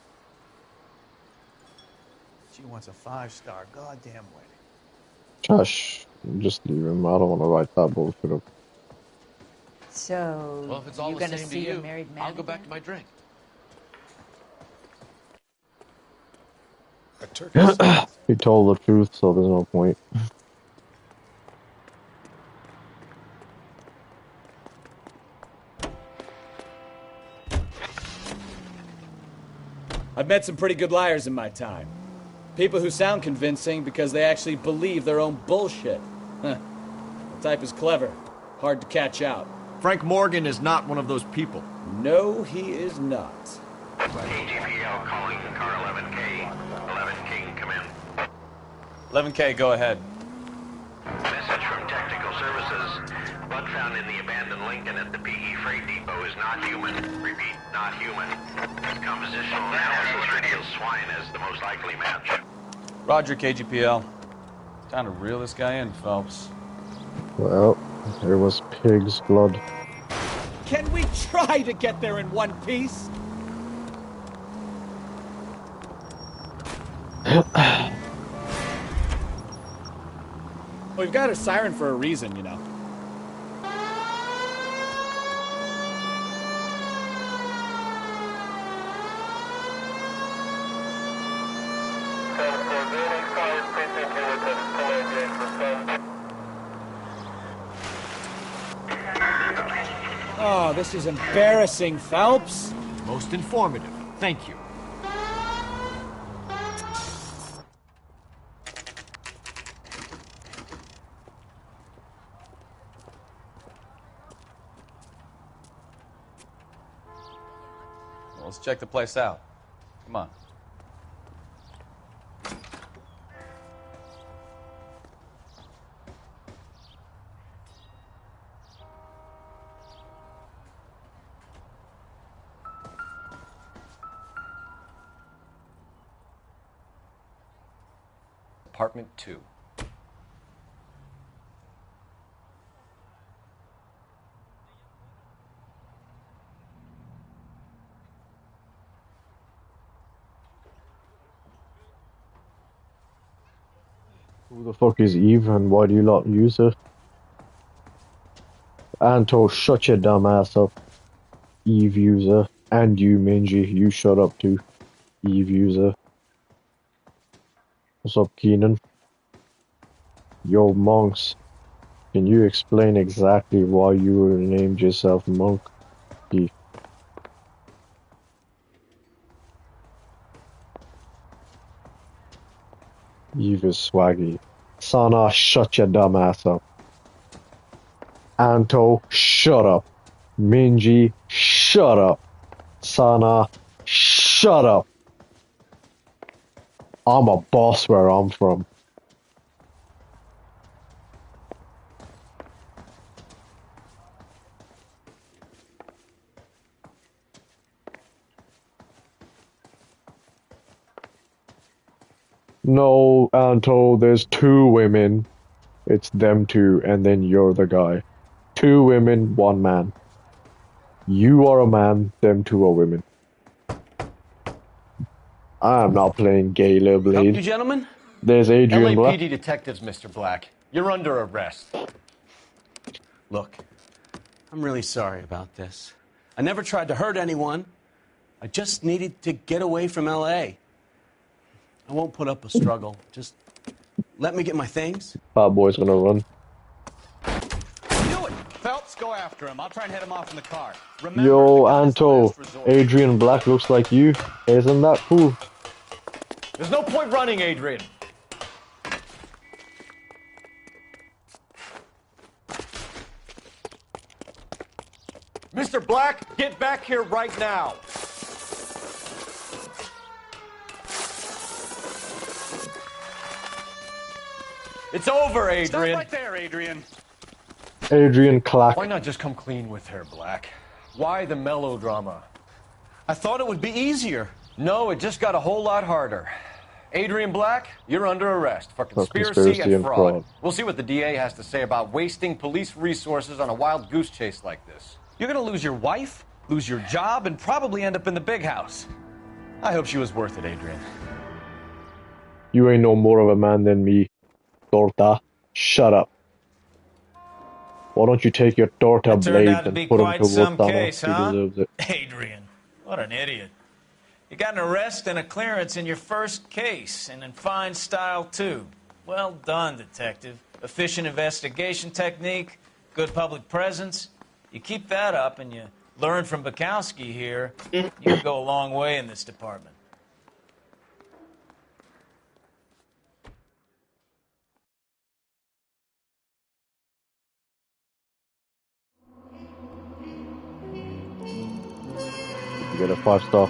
She wants a 5-star goddamn wedding. Josh, just leave him. I don't want to write that bullshit up. So, Well, if it's all you're the going to same to see your you, married man I'll go back again? to my drink. A turkey. He told the truth, so there's no point. I've met some pretty good liars in my time. People who sound convincing because they actually believe their own bullshit. The type is clever, hard to catch out. Frank Morgan is not one of those people. No, he is not. KGPL calling car 11K. 11 King, come in. 11K, go ahead. Message from Technical Services. Blood found in the abandoned Lincoln at the PE Freight Depot is not human. Repeat, not human. Compositional analysis reveals swine as the most likely match. Roger, KGPL. Time to reel this guy in, Phelps. Well, there was pig's blood. Can we try to get there in one piece? We've got a siren for a reason, you know. Oh, this is embarrassing, Phelps. Most informative. Thank you. Well, let's check the place out. Come on. Apartment 2. Who the fuck is Eve and why do you not use her? Anto, shut your dumb ass up. Eve user. And you, Minji, you shut up too. Eve user. What's up, Keenan? Yo, monks. Can you explain exactly why you named yourself Monk? Eve. Eve is swaggy. Sana, shut your dumb ass up. Anto, shut up. Minji, shut up. Sana, shut up. I'm a boss where I'm from. No, Anto, there's 2 women. It's them 2, and then you're the guy. 2 women, 1 man. You are a man, them 2 are women. I'm not playing Gala Blade. Help you, gentlemen? There's Adrian Black. LAPD detectives, Mr. Black. You're under arrest. Look, I'm really sorry about this. I never tried to hurt anyone. I just needed to get away from L.A. I won't put up a struggle. Just let me get my things. Fat boy's gonna run. Do it! Phelps, go after him. I'll try and head him off in the car. Remember, Yo, the gun's Anto. last resort. Adrian Black looks like you. Isn't that cool? There's no point running, Adrian. Mr. Black, get back here right now. It's over, Adrian. Stop right there, Adrian. Adrian Clack. Why not just come clean with her, Black? Why the melodrama? I thought it would be easier. No, it just got a whole lot harder. Adrian Black, you're under arrest for conspiracy and fraud. We'll see what the DA has to say about wasting police resources on a wild goose chase like this. You're gonna lose your wife, lose your job, and probably end up in the big house. I hope she was worth it, Adrian. You ain't no more of a man than me, Torta. Shut up. Why don't you take your Torta blades and put him towards Thanos? He deserves it. Adrian, what an idiot. You got an arrest and a clearance in your first case, and in fine style, too. Well done, detective. Efficient investigation technique, good public presence. You keep that up and you learn from Bukowski here, you can go a long way in this department. You get a 5-star.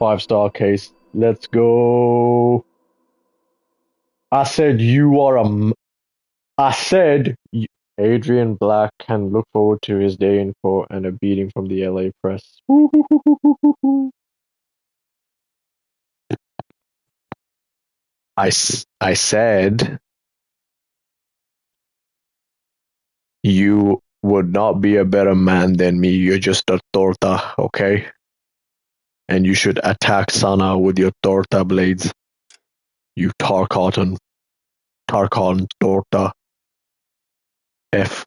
5-star case. Let's go. I said you are a... I said Adrian Black can look forward to his day in court and a beating from the LA press. I said you would not be a better man than me. You're just a torta, okay? And you should attack Sana with your torta blades. You Tarkatan torta. F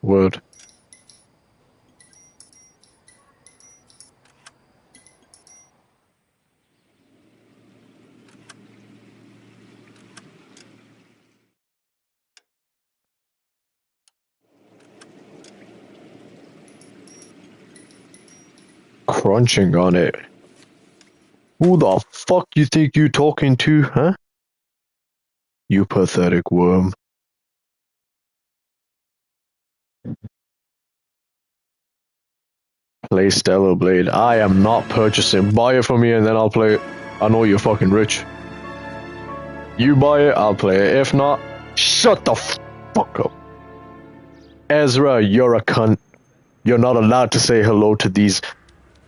word. Crunching on it. Who the fuck you think you talking to, huh? You pathetic worm. Play Stellar Blade. I am not purchasing. Buy it for me and then I'll play it. I know you're fucking rich. You buy it, I'll play it. If not, shut the fuck up. Ezra, you're a cunt. You're not allowed to say hello to these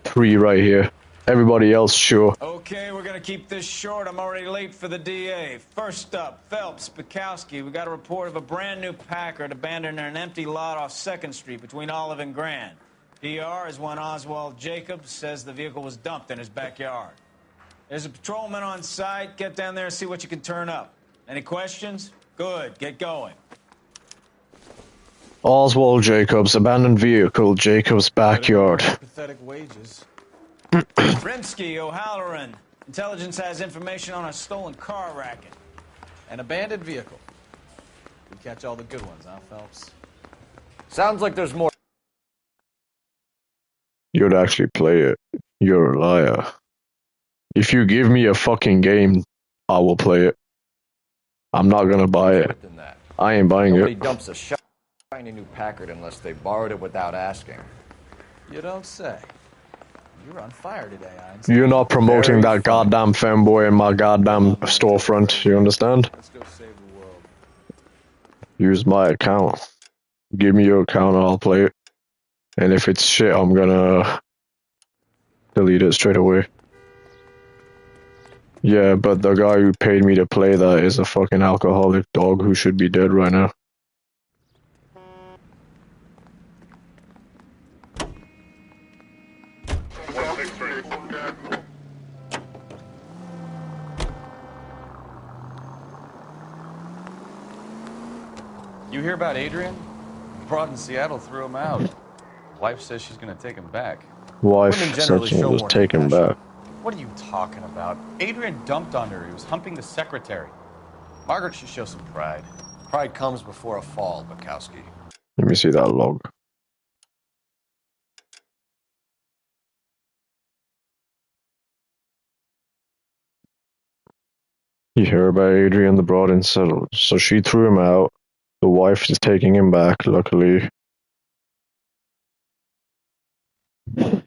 3 right here. Everybody else, sure. Okay, we're gonna keep this short. I'm already late for the DA. First up, Phelps, Bukowski. We got a report of a brand new Packard abandoned in an empty lot off 2nd Street between Olive and Grand. PR is one Oswald Jacobs says the vehicle was dumped in his backyard. There's a patrolman on site. Get down there and see what you can turn up. Any questions? Good, get going. Oswald Jacobs, abandoned vehicle, Jacobs' backyard. Pathetic wages. Rimsky, O'Halloran. Intelligence has information on a stolen car racket. An abandoned vehicle. We catch all the good ones, huh, Phelps? Sounds like there's more. You'd actually play it. You're a liar. If you give me a fucking game, I will play it. I'm not gonna buy it. I ain't buying Nobody it. dumps a shiny new Packard unless they borrowed it without asking. You don't say. You're on fire today, Einstein. You're not promoting that goddamn femboy in my goddamn storefront, you understand? Let's go save the world. Use my account. Give me your account and I'll play it. And if it's shit, I'm gonna delete it straight away. Yeah, but the guy who paid me to play that is a fucking alcoholic dog who should be dead right now. You hear about Adrian? Broad in Seattle threw him out. Wife says she's gonna take him back. wife Women said generally she show was more taken compassion. back. What are you talking about? Adrian dumped on her. He was humping the secretary. Margaret should show some pride. Pride comes before a fall, Bukowski. Let me see that log. You hear about Adrian, the broad and settled. So she threw him out. The wife is taking him back, luckily.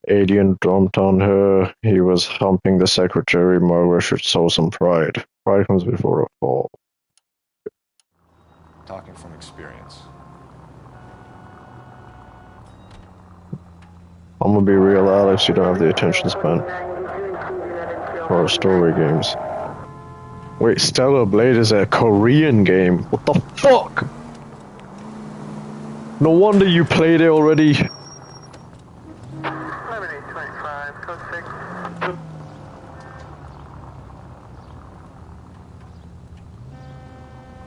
Adrian dumped on her. He was humping the secretary. Margaret should show some pride. Pride comes before a fall. Talking from experience. I'm gonna be real, Alex. You don't have the attention span for story games. Wait, Stellar Blade is a Korean game. What the fuck? No wonder you played it already.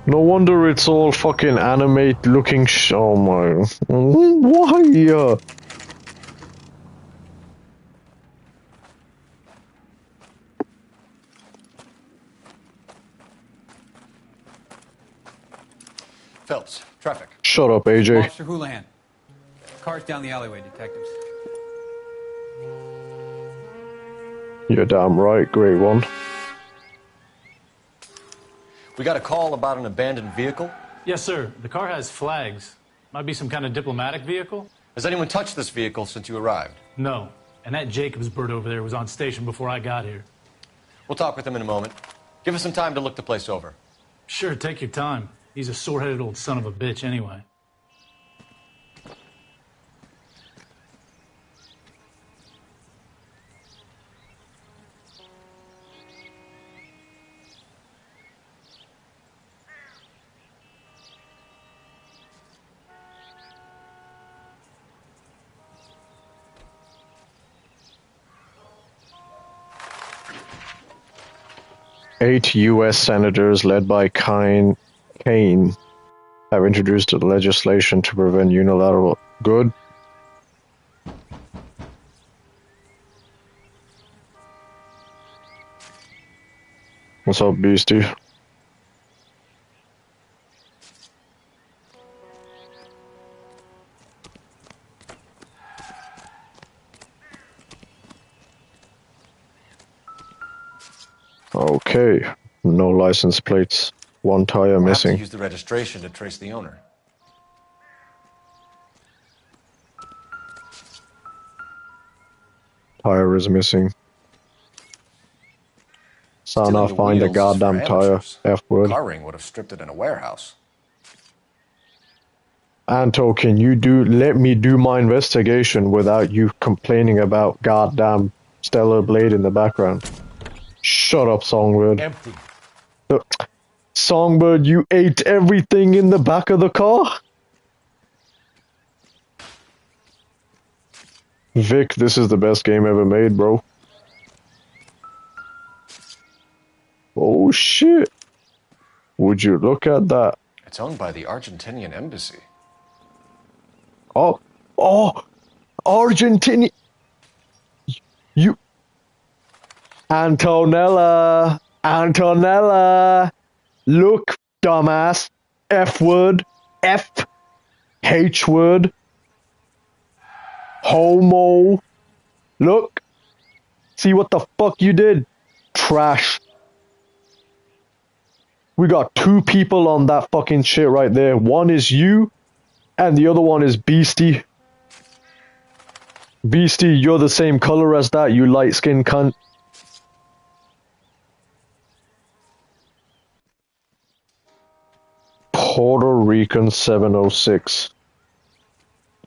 No wonder it's all fucking animate looking oh my. Why? Phelps, traffic. Shut up, AJ. Officer Houlihan. Car's down the alleyway, detectives. You're damn right, Great One. We got a call about an abandoned vehicle? Yes, sir. The car has flags. Might be some kind of diplomatic vehicle. Has anyone touched this vehicle since you arrived? No. And that Jacobs bird over there was on station before I got here. We'll talk with him in a moment. Give us some time to look the place over. Sure, take your time. He's a sore-headed old son of a bitch anyway. Eight U.S. senators, led by Kane, have introduced legislation to prevent unilateral. Good. What's up, Beastie? Okay, no license plates, one tire We'll missing. have to use the registration to trace the owner. Tire is missing. So now Stealing the find the wheels goddamn for tire. amateurs. F-word. Car ring would have stripped it in a warehouse. Anto, can you let me do my investigation without you complaining about goddamn Stellar Blade in the background? Shut up, Songbird. Empty. Songbird, you ate everything in the back of the car? Vic, this is the best game ever made, bro. Oh shit. Would you look at that? It's owned by the Argentinian embassy. Oh, Argentina. You. Antonella. Look, dumbass. F-word. F. H-word. Homo. Look. See what the fuck you did? Trash. We got two people on that fucking shit right there. One is you, and the other one is Beastie. Beastie, you're the same color as that, you light-skinned cunt. Puerto Rican 706.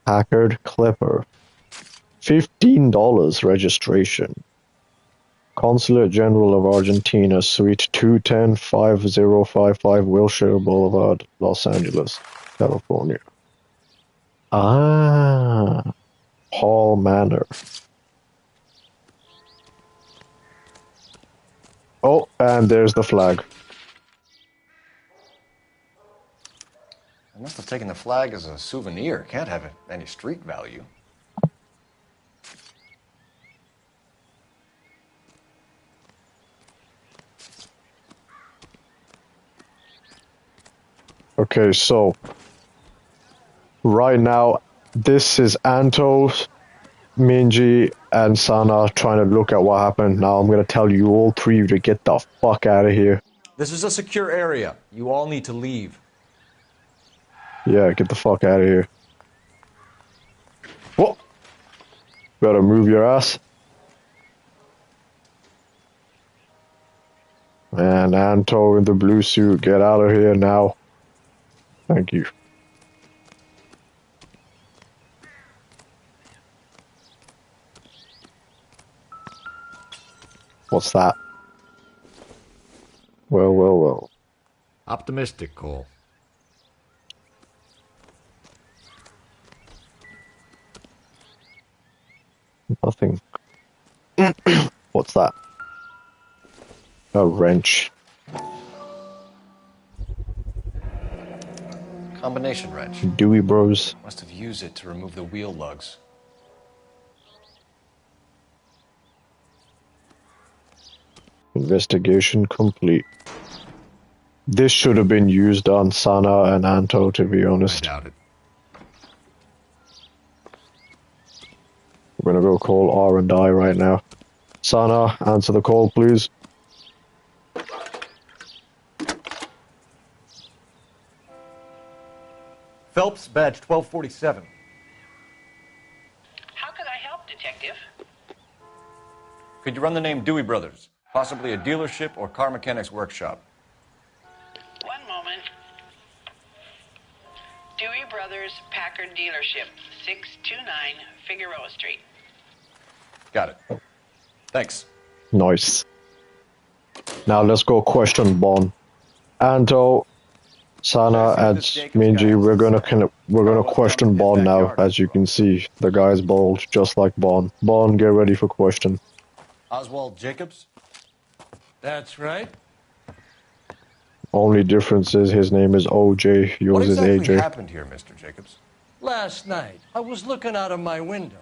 Packard Clipper. $15 registration. Consulate General of Argentina, Suite 210, 5055 Wilshire Boulevard, Los Angeles, California. Ah, Hall Manor. Oh, and there's the flag. I must have taken the flag as a souvenir. Can't have any street value. Okay, so right now, this is Anto, Minji, and Sana trying to look at what happened. Now I'm gonna tell you all three of you to get the fuck out of here. This is a secure area. You all need to leave. Yeah, get the fuck out of here. Whoa! Better move your ass. And Anto in the blue suit, get out of here now. Thank you. What's that? Well, well, well. Optimistic, Cole. Nothing. What's that? A wrench. Combination wrench. Dewey Bros. Must have used it to remove the wheel lugs. Investigation complete. This should have been used on Sana and Anto, to be honest. I doubt it. We're gonna go call R&I right now. Sana, answer the call, please. Phelps, badge 1247. How could I help, Detective? Could you run the name Dewey Brothers? Possibly a dealership or car mechanic's workshop. One moment. Dewey Brothers Packard Dealership, 629 Figueroa Street. Got it. Thanks. Nice. Now let's go question Bon. Anto, Sana, and Minji, we're gonna question Bon now. As you can see, the guy's bald, just like Bon. Bon, get ready for question. Oswald Jacobs? That's right. Only difference is his name is OJ, yours is AJ. What happened here, Mr. Jacobs? Last night, I was looking out of my window.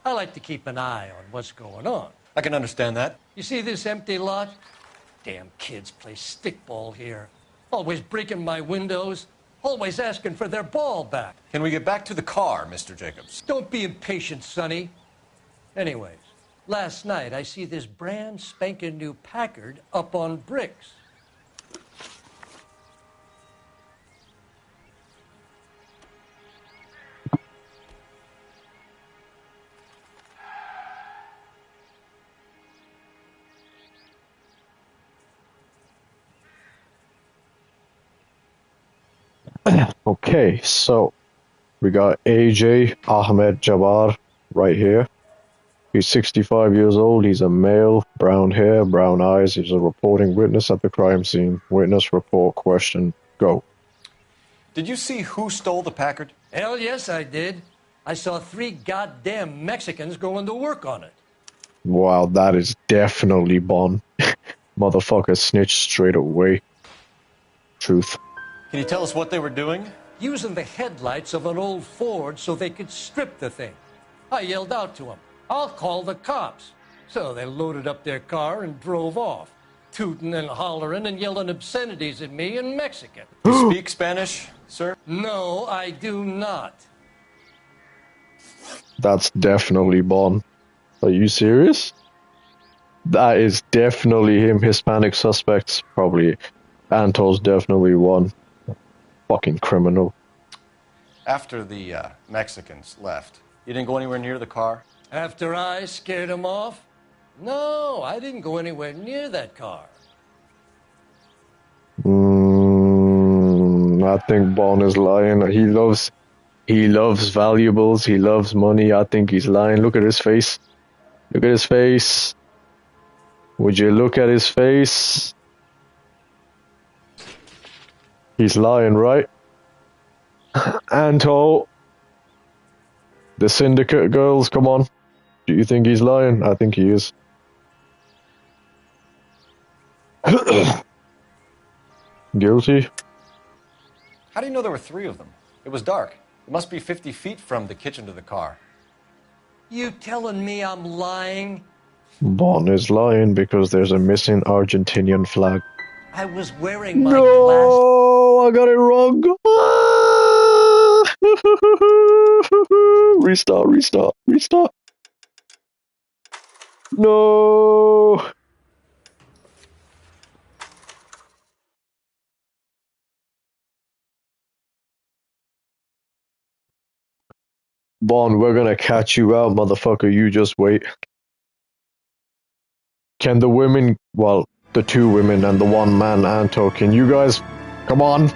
I like to keep an eye on what's going on. I can understand that. You see this empty lot? Damn kids play stickball here. Always breaking my windows. Always asking for their ball back. Can we get back to the car, Mr. Jacobs? Don't be impatient, Sonny. Anyways, last night I see this brand spanking new Packard up on bricks. Okay, so we got AJ Ahmed Jabbar right here. He's 65 years old. He's a male, brown hair, brown eyes. He's a reporting witness at the crime scene. Witness report question. Go. Did you see who stole the Packard? Hell yes, I did. I saw 3 goddamn Mexicans going to work on it. Wow, that is definitely Bon. Motherfucker snitched straight away. Truth. Can you tell us what they were doing? Using the headlights of an old Ford so they could strip the thing. I yelled out to them, "I'll call the cops." So they loaded up their car and drove off, tooting and hollering and yelling obscenities at me in Mexican. You speak Spanish, sir? No, I do not. That's definitely Bon. Are you serious? That is definitely him. Hispanic suspects, probably. Anto's definitely one. Fucking criminal. After the Mexicans left, you didn't go anywhere near the car? After I scared them off? No, I didn't go anywhere near that car. I think Bon is lying. He loves valuables. He loves money. I think he's lying. Look at his face. Look at his face. Would you look at his face? He's lying, right? Anto. The syndicate girls, come on. Do you think he's lying? I think he is. Guilty? How do you know there were 3 of them? It was dark. It must be 50 feet from the kitchen to the car. You telling me I'm lying? Bon is lying because there's a missing Argentinian flag. I was wearing my No, I got it wrong. Restart. No. Vaughn, we're gonna catch you out, motherfucker. You just wait. Can the women, well, the two women and the one man, Anto, can you guys, come on.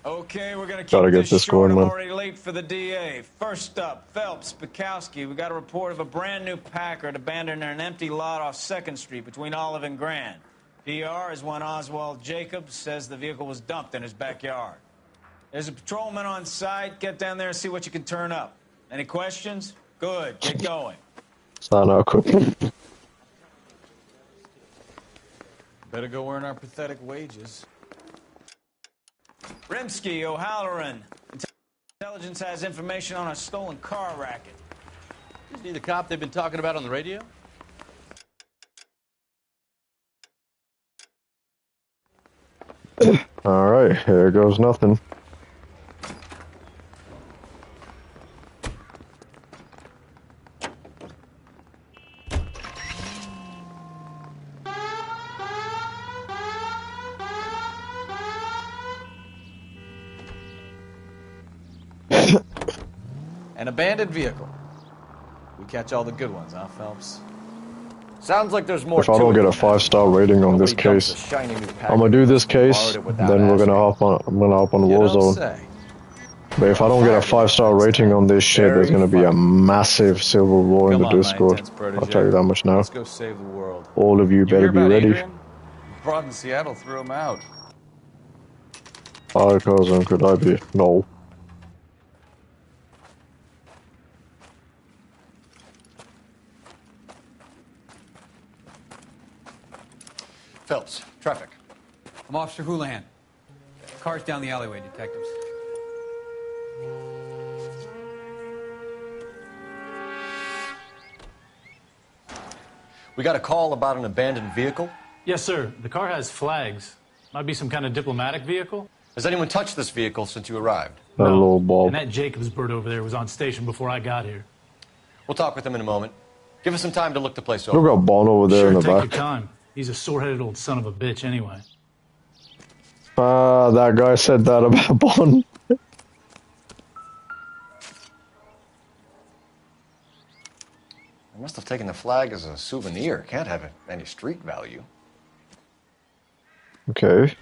Okay, we're gonna keep Gotta get this this short. going, I'm man. already late for the DA. First up, Phelps, Bukowski. We got a report of a brand new Packard abandoned in an empty lot off 2nd Street between Olive and Grand. PR is one Oswald Jacobs says the vehicle was dumped in his backyard. There's a patrolman on site. Get down there and see what you can turn up. Any questions? Good. Get going. It's not our quick. Better go earn our pathetic wages. Rimsky, O'Halloran. Intelligence has information on a stolen car racket. Is he the cop they've been talking about on the radio? Alright, here goes nothing. An abandoned vehicle. We catch all the good ones, huh, Phelps? Sounds like there's more If I don't get a 5-star rating on this case, I'm gonna do this case, then we're gonna hop on. I'm gonna hop on Warzone. But if I don't get a 5-star rating on this shit, there's gonna be a massive civil war in the Discord. I'll tell you that much now. Let's go save the world. All of you better be ready. Adrian? Broad in Seattle threw him out. Hi, cousin, could I be? No. Phelps, traffic. I'm Officer Houlihan. Car's down the alleyway, detectives. We got a call about an abandoned vehicle? Yes, sir. The car has flags. Might be some kind of diplomatic vehicle. Has anyone touched this vehicle since you arrived? That little ball. And that Jacobs bird over there was on station before I got here. We'll talk with him in a moment. Give us some time to look the place over. Look at Bond over there in the Take back. your time. He's a sore-headed old son of a bitch anyway. That guy said that about Bond. I must have taken the flag as a souvenir. Can't have any street value. Okay.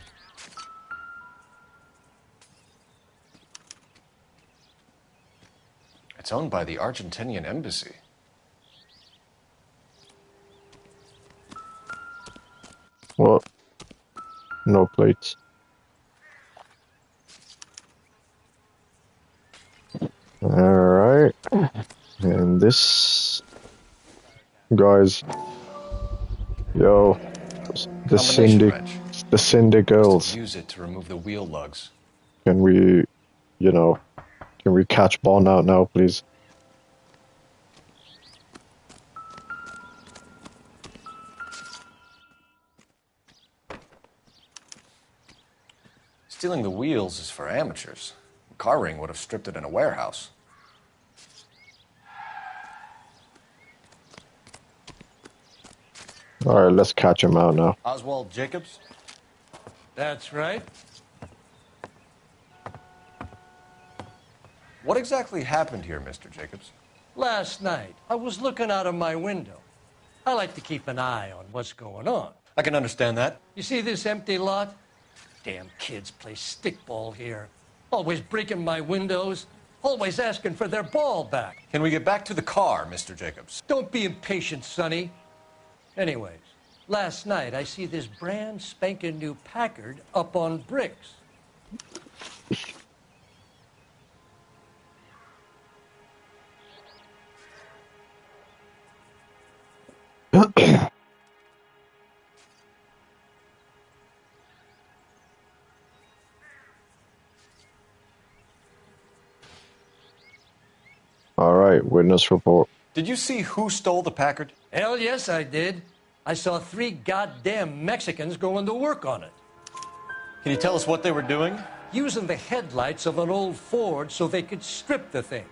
It's owned by the Argentinian embassy. What? No plates. Alright. And this... Guys. Yo. The Cindy girls. Use it to remove the wheel lugs. Can we, can we catch Bond out now, please? Stealing the wheels is for amateurs. Car Ring would have stripped it in a warehouse. Alright, let's catch him out now. Oswald Jacobs? That's right. What exactly happened here, Mr. Jacobs? Last night, I was looking out of my window. I like to keep an eye on what's going on. I can understand that. You see this empty lot? Damn kids play stickball here. Always breaking my windows. Always asking for their ball back. Can we get back to the car, Mr. Jacobs? Don't be impatient, Sonny. Anyways, last night I see this brand spanking new Packard up on bricks. Alright, witness report. Did you see who stole the Packard? Hell yes, I did. I saw 3 goddamn Mexicans going to work on it. Can you tell us what they were doing? Using the headlights of an old Ford so they could strip the thing.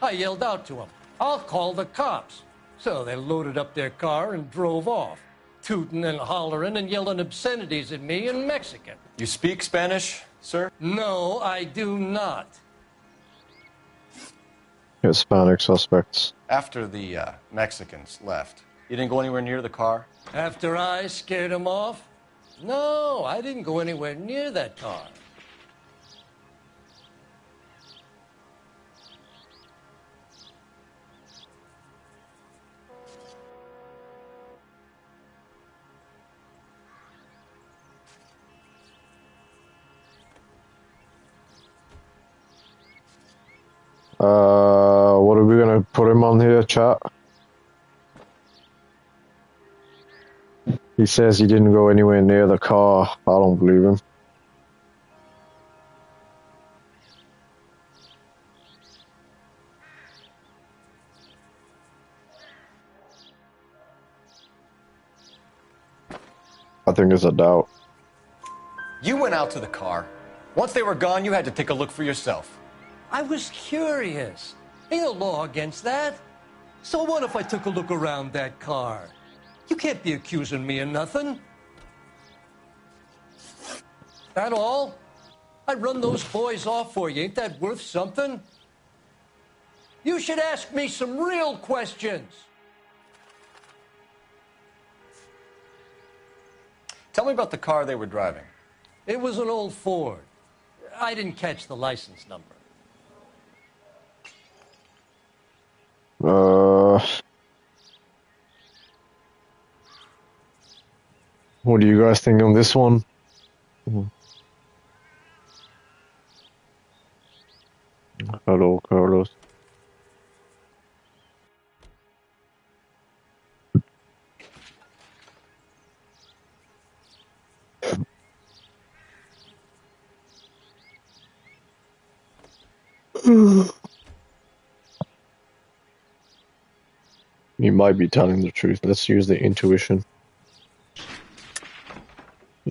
I yelled out to them, "I'll call the cops." So they loaded up their car and drove off, tooting and hollering and yelling obscenities at me in Mexican. You speak Spanish, sir? No, I do not. Hispanic suspects. After the Mexicans left, you didn't go anywhere near the car? After I scared them off? No, I didn't go anywhere near that car. What are we gonna put him on here, chat? He says he didn't go anywhere near the car. I don't believe him. I think it's a doubt. You went out to the car. Once they were gone, you had to take a look for yourself. I was curious. Ain't no law against that. So what if I took a look around that car? You can't be accusing me of nothing. That all? I run those boys off for you. Ain't that worth something? You should ask me some real questions. Tell me about the car they were driving. It was an old Ford. I didn't catch the license number. What do you guys think on this one? Hello, Carlos. He might be telling the truth. Let's use the intuition.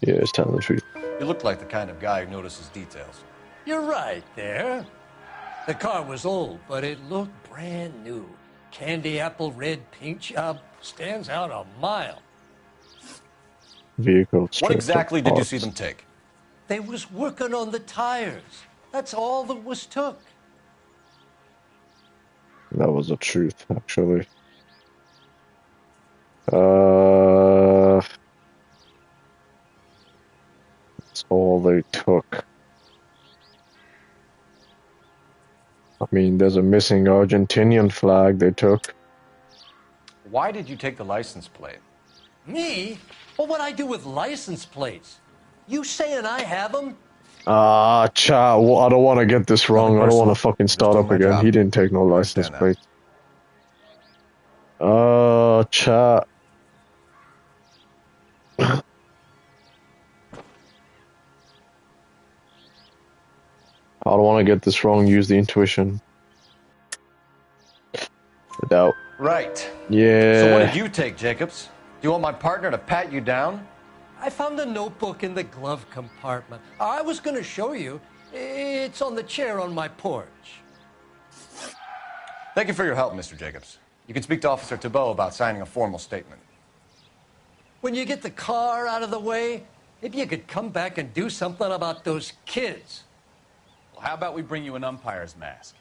Yeah, it's telling the truth. You look like the kind of guy who notices details. You're right there. The car was old, but it looked brand new. Candy apple red paint job stands out a mile. Vehicle. What exactly did you see them take? They was working on the tires. That's all that was took. That was the truth, actually. That's all they took. I mean, there's a missing Argentinian flag they took. Why did you take the license plate? Me? Well, what'd I do with license plates? You saying I have them? Chat, well, I don't want to get this wrong. I don't want to fucking start up again. He didn't take no license plate. Chat. I don't want to get this wrong. Use the intuition. The doubt. Right. Yeah. So what did you take, Jacobs? Do you want my partner to pat you down? I found a notebook in the glove compartment. I was going to show you. It's on the chair on my porch. Thank you for your help, Mr. Jacobs. You can speak to Officer Thibault about signing a formal statement. When you get the car out of the way, maybe you could come back and do something about those kids. Well, how about we bring you an umpire's mask?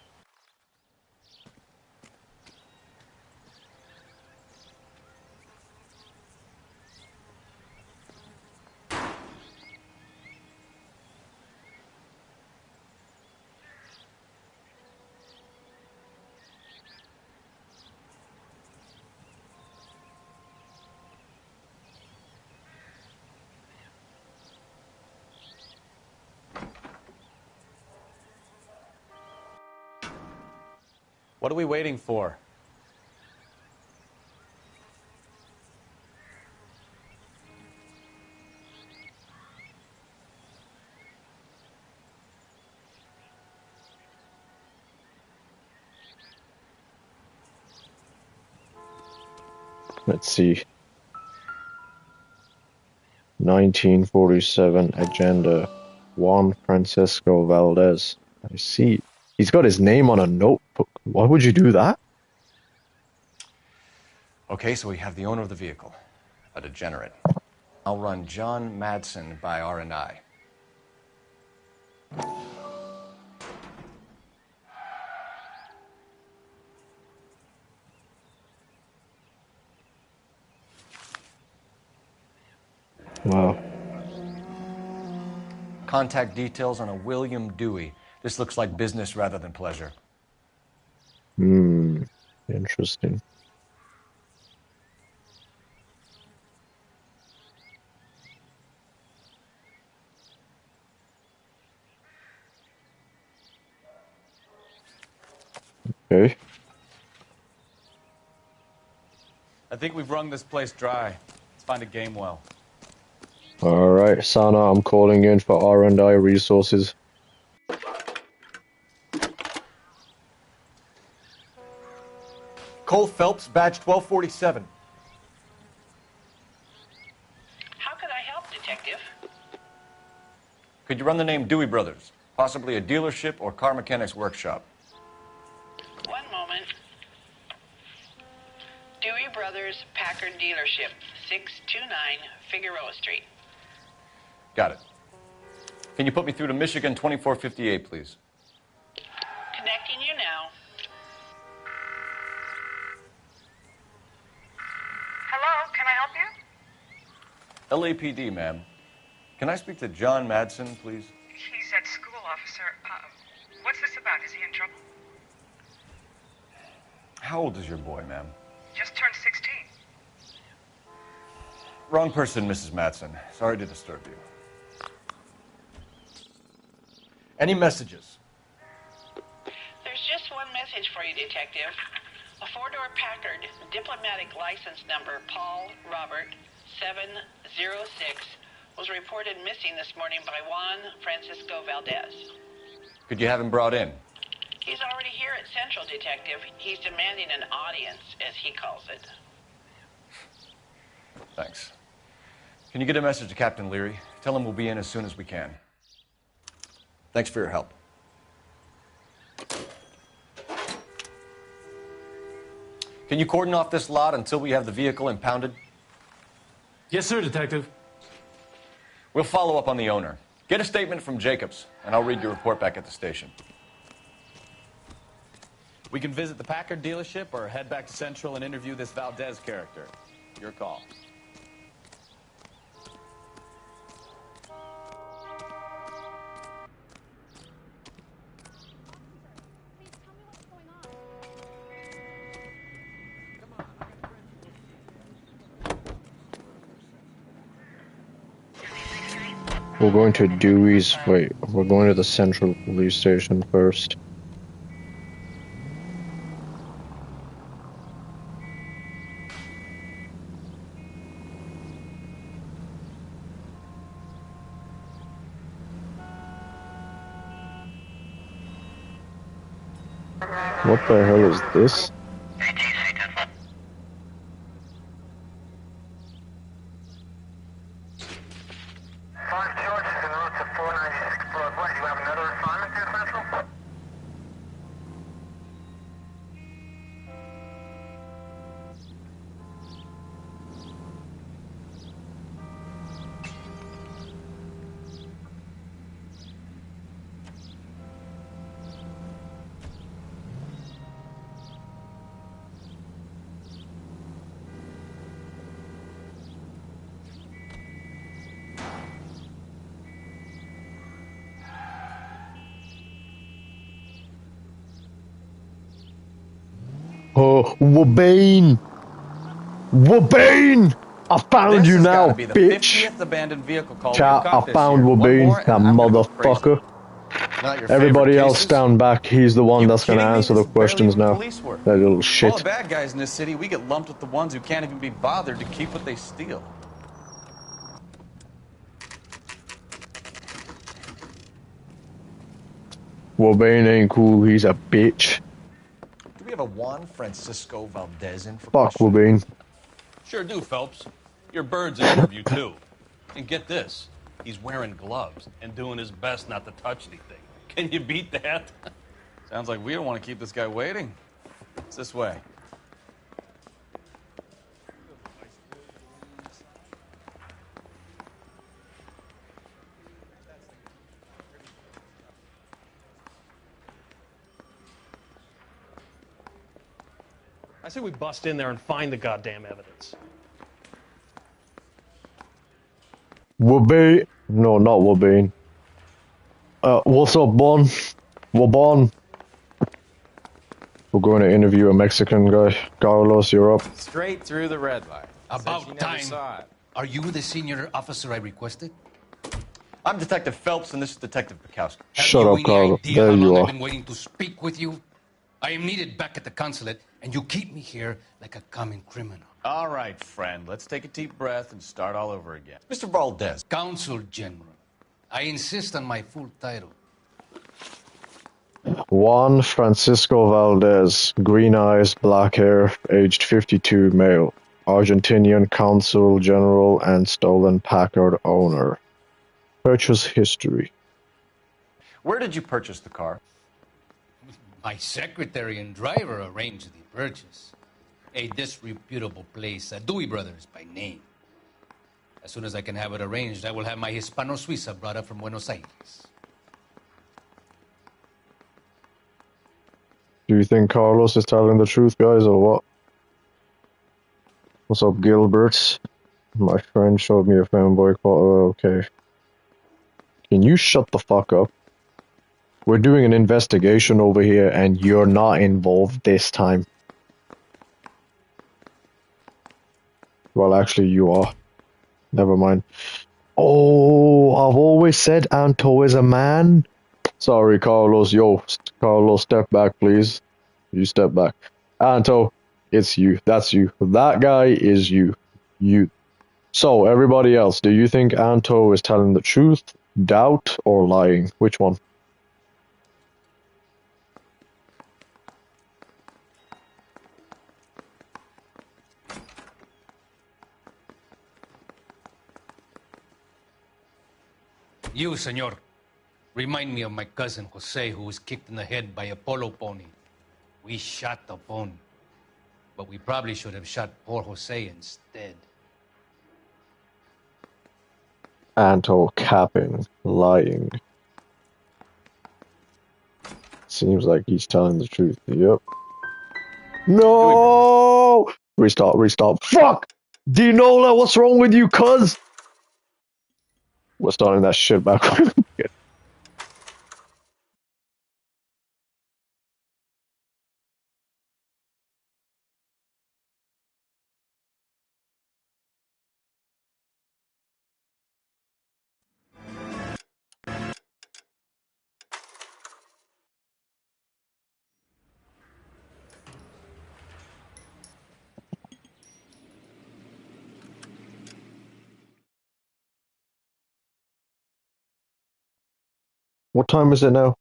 What are we waiting for? Let's see. 1947 agenda. Juan Francisco Valdez. I see. He's got his name on a notebook. Why would you do that? Okay, so we have the owner of the vehicle, a degenerate. I'll run John Madsen by R&I. Wow. Contact details on a William Dewey. This looks like business rather than pleasure. Interesting. Okay. I think we've wrung this place dry. Let's find a game well. Alright, Sana, I'm calling in for R&I resources. Cole Phelps, badge 1247. How could I help, Detective? Could you run the name Dewey Brothers? Possibly a dealership or car mechanics workshop. One moment. Dewey Brothers Packard Dealership, 629 Figueroa Street. Got it. Can you put me through to Michigan 2458, please? Connecting you now. Hello, can I help you? LAPD, ma'am. Can I speak to John Madsen, please? He's at school, officer. What's this about? Is he in trouble? How old is your boy, ma'am? Just turned 16. Wrong person, Mrs. Madsen. Sorry to disturb you. Any messages? There's just one message for you, Detective. A four-door Packard, diplomatic license number Paul Robert 706, was reported missing this morning by Juan Francisco Valdez. Could you have him brought in? He's already here at Central, Detective. He's demanding an audience, as he calls it. Thanks. Can you get a message to Captain Leary? Tell him we'll be in as soon as we can. Thanks for your help. Can you cordon off this lot until we have the vehicle impounded? Yes, sir, Detective. We'll follow up on the owner. Get a statement from Jacobs, and I'll read your report back at the station. We can visit the Packard dealership or head back to Central and interview this Valdez character. Your call. We're going to Dewey's. Wait, we're going to the Central Police Station first. What the hell is this? Oh, Wabane! Wabane! I found you now, Be the bitch! 50th abandoned vehicle call Chat, we've caught I this found year. One Wabane, more, that and I'm gonna go crazy. motherfucker. Not your Everybody favorite else cases? stand back, he's the one that's gonna kidding me? answer This the is barely questions even now. police work. That little All shit. the bad guys in this city, we get lumped with the ones who can't even be bothered to keep what they steal. Wabane ain't cool, he's a bitch. Do we have a Juan Francisco Valdez in for Fuck Wabane. Sure do, Phelps. Your bird's an interview, too. And get this, he's wearing gloves and doing his best not to touch anything. Can you beat that? Sounds like we don't want to keep this guy waiting. It's this way. I say we bust in there and find the goddamn evidence. Wabane. No, not Wabane. What's up, Bon? Wabon. We're going to interview a Mexican guy. Carlos, you're up. Straight through the red light. About time. Are you the senior officer I requested? I'm Detective Phelps, and this is Detective Packard. Shut up, Carlos. Idea There how you long are. I've been waiting to speak with you? I am needed back at the consulate, and you keep me here like a common criminal. All right, friend. Let's take a deep breath and start all over again. Mr. Valdez. Consul General. I insist on my full title. Juan Francisco Valdez, green eyes, black hair, aged 52, male. Argentinian Consul General and stolen Packard owner. Purchase history. Where did you purchase the car? My secretary and driver arranged the purchase. A disreputable place, Dewey Brothers by name. As soon as I can have it arranged, I will have my Hispano Suiza brought up from Buenos Aires. Do you think Carlos is telling the truth, guys, or what? What's up, Gilbert? My friend showed me a fanboy call. Okay. Can you shut the fuck up? We're doing an investigation over here, and you're not involved this time. Well, actually, you are. Never mind. Oh, I've always said Anto is a man. Sorry, Carlos. Yo, Carlos, step back, please. You step back. Anto, it's you. That's you. That guy is you. You. So, everybody else, do you think Anto is telling the truth, doubt, or lying? Which one? You, senor, remind me of my cousin Jose, who was kicked in the head by a polo pony. We shot the pony, but we probably should have shot poor Jose instead. Anto capping, lying. Seems like he's telling the truth. Yep. No! Restart, restart. Fuck! Dinola, what's wrong with you, cuz? We're starting that shit back. What time is it now?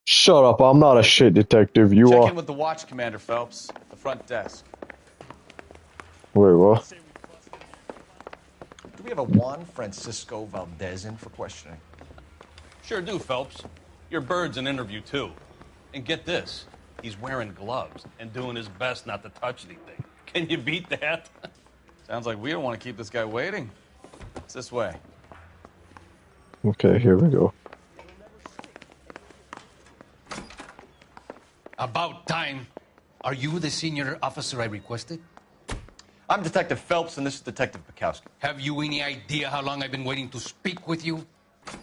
Shut up, I'm not a shit detective, you Check are. in with the watch commander, Phelps. The front desk. Wait, what? Do we have a Juan Francisco Valdez in for questioning? Sure do, Phelps. Your bird's an interview, too. And get this, he's wearing gloves and doing his best not to touch anything. Can you beat that? Sounds like we don't want to keep this guy waiting. It's this way. Okay, here we go. About time. Are you the senior officer I requested? I'm Detective Phelps, and this is Detective Packard. Have you any idea how long I've been waiting to speak with you?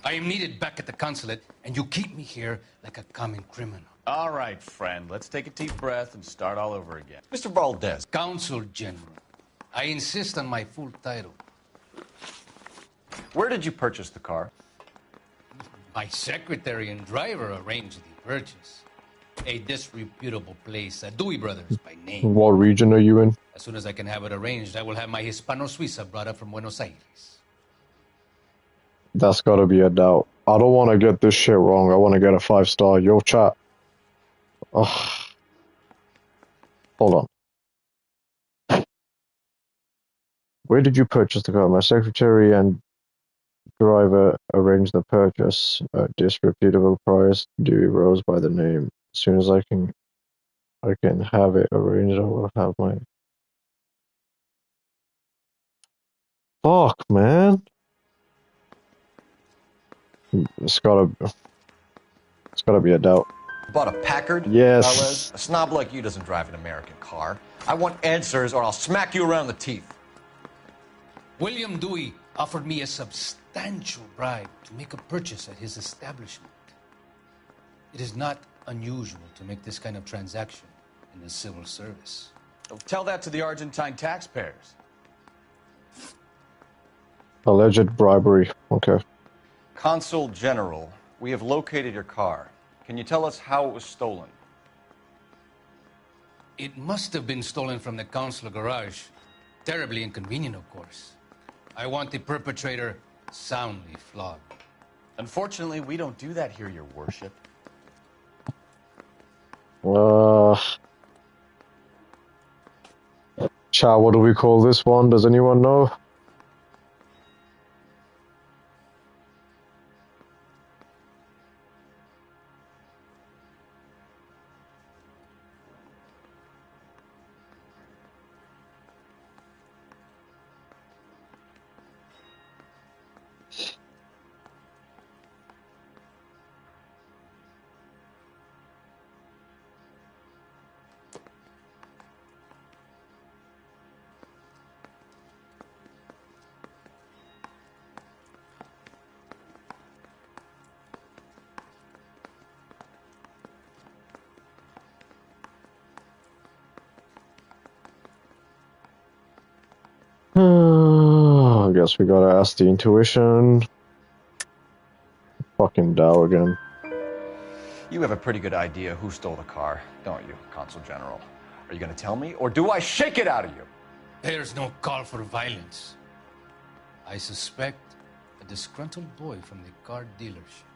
I am needed back at the consulate, and you keep me here like a common criminal. All right, friend. Let's take a deep breath and start all over again. Mr. Valdez. Consul General. I insist on my full title. Where did you purchase the car? My secretary and driver arranged the purchase. A disreputable place, Dewey Brothers by name. What region are you in? As soon as I can have it arranged, I will have my Hispano Suiza brought up from Buenos Aires. That's gotta be a doubt. I don't want to get this shit wrong. I want to get a 5-star. Yo, chat. Ugh. Hold on. Where did you purchase the car? My secretary and driver arranged the purchase. Disreputable price. Dewey Rose by the name. As soon as I can have it arranged. I will have my. Fuck, man. It's gotta be a doubt. Bought a Packard? Yes. Valdez? A snob like you doesn't drive an American car. I want answers or I'll smack you around the teeth. William Dewey offered me a substantial bribe to make a purchase at his establishment. It is not unusual to make this kind of transaction in the civil service. Oh, tell that to the Argentine taxpayers. Alleged bribery. Okay. Consul General, we have located your car. Can you tell us how it was stolen? It must have been stolen from the consular garage. Terribly inconvenient, of course. I want the perpetrator soundly flogged. Unfortunately, we don't do that here, your worship. Chat, what do we call this one? Does anyone know? I guess we gotta ask the intuition. Fucking Dow again. You have a pretty good idea who stole the car, don't you, Consul General? Are you going to tell me, or do I shake it out of you? There's no call for violence. I suspect a disgruntled boy from the car dealership.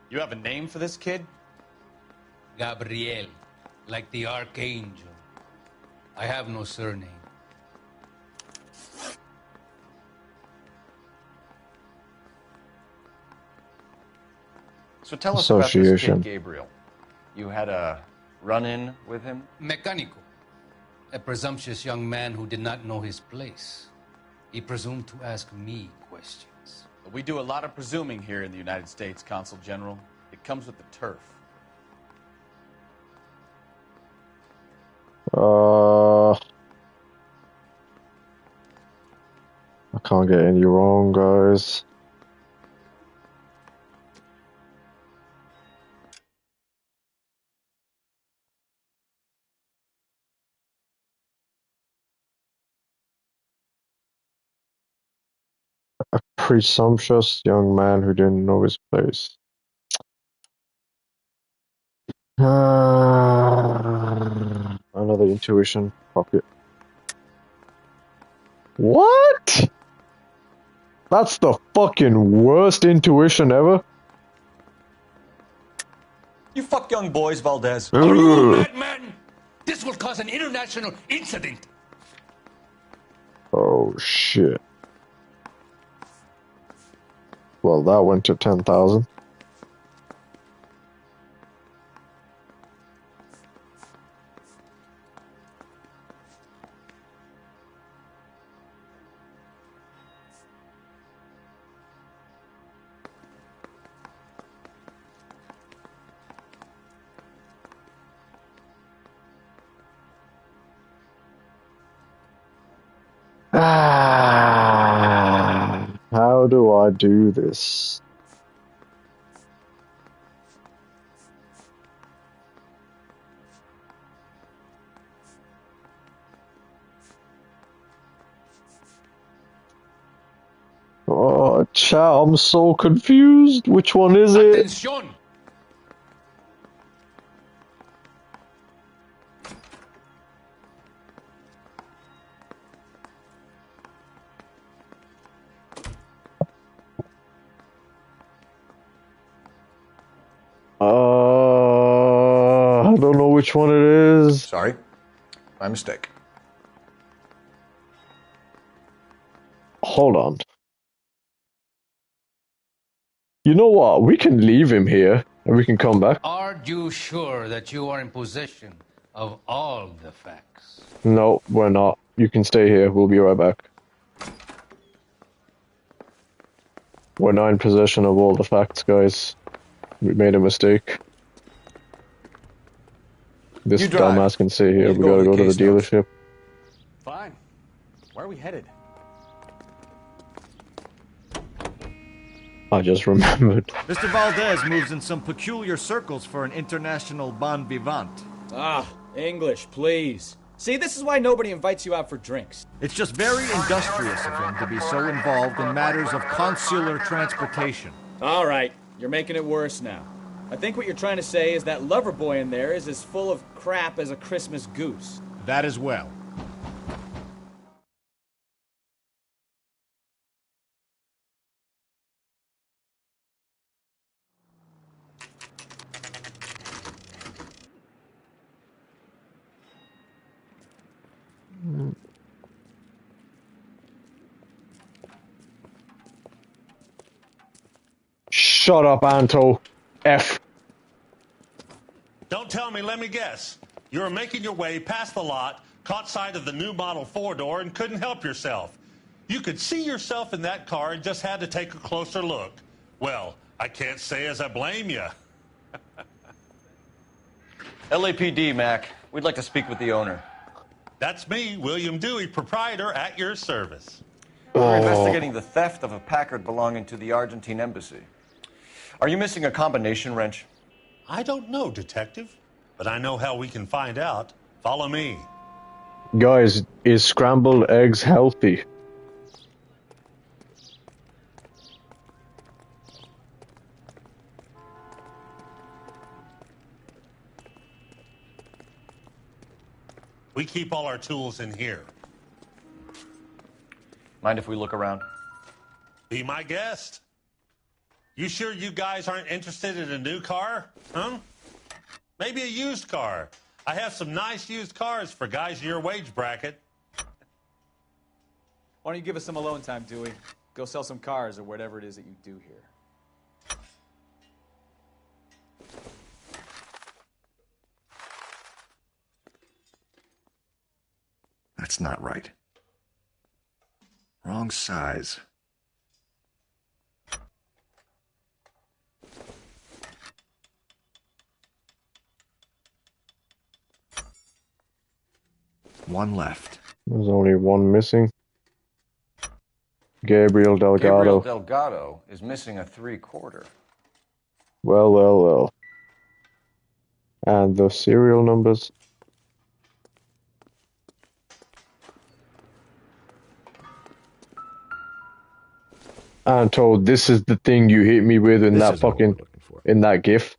You have a name for this kid? Gabriel, like the archangel. I have no surname. So tell us about this kid, Gabriel. You had a run-in with him? Mecánico. A presumptuous young man who did not know his place. He presumed to ask me questions. We do a lot of presuming here in the United States, Consul General. It comes with the turf. I can't get any wrong, guys. A presumptuous young man who didn't know his place. Another intuition. Fuck it. What? That's the fucking worst intuition ever. You fuck young boys, Valdez. Are you a madman? This will cause an international incident. Oh shit. Well, that went to 10,000. How do I do this? Oh, chat, I'm so confused. Which one is it? Attention! I don't know which one it is. Sorry. My mistake. Hold on. You know what? We can leave him here and we can come back. Are you sure that you are in possession of all the facts? No, we're not. You can stay here. We'll be right back. We're not in possession of all the facts, guys. We made a mistake. This dumbass can stay here. We gotta go to the dealership. Fine. Where are we headed? I just remembered. Mr. Valdez moves in some peculiar circles for an international bon vivant. Ah, English, please. See, this is why nobody invites you out for drinks. It's just very industrious of him to be so involved in matters of consular transportation. All right, you're making it worse now. I think what you're trying to say is that lover boy in there is as full of crap as a Christmas goose. That as well. Shut up, Anto. F. Don't tell me, let me guess. You were making your way past the lot, caught sight of the new model 4-door, and couldn't help yourself. You could see yourself in that car and just had to take a closer look. Well, I can't say as I blame you. LAPD, Mac. We'd like to speak with the owner. That's me, William Dewey, proprietor, at your service. We're investigating the theft of a Packard belonging to the Argentine embassy. Are you missing a combination wrench? I don't know, Detective, but I know how we can find out. Follow me. Guys, is scrambled eggs healthy? We keep all our tools in here. Mind if we look around? Be my guest. You sure you guys aren't interested in a new car? Huh? Maybe a used car. I have some nice used cars for guys in your wage bracket. Why don't you give us some alone time, Dewey? Go sell some cars or whatever it is that you do here. That's not right. Wrong size. One left. There's only one missing. Gabriel Delgado. Gabriel Delgado is missing a 3/4. Well, well, well. And the serial numbers. Anto, this is the thing you hit me with in that fucking, in that GIF.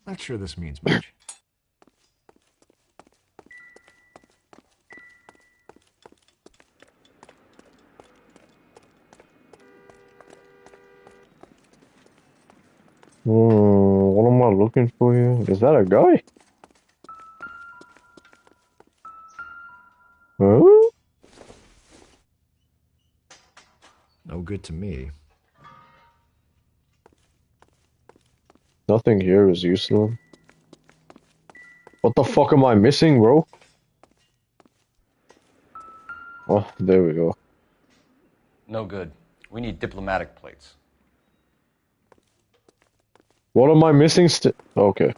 Not sure this means much. What am I looking for here? Is that a guy? Huh? No good to me. Nothing here is useful. What the fuck am I missing, bro? Oh, there we go. No good. We need diplomatic plates. What am I missing okay.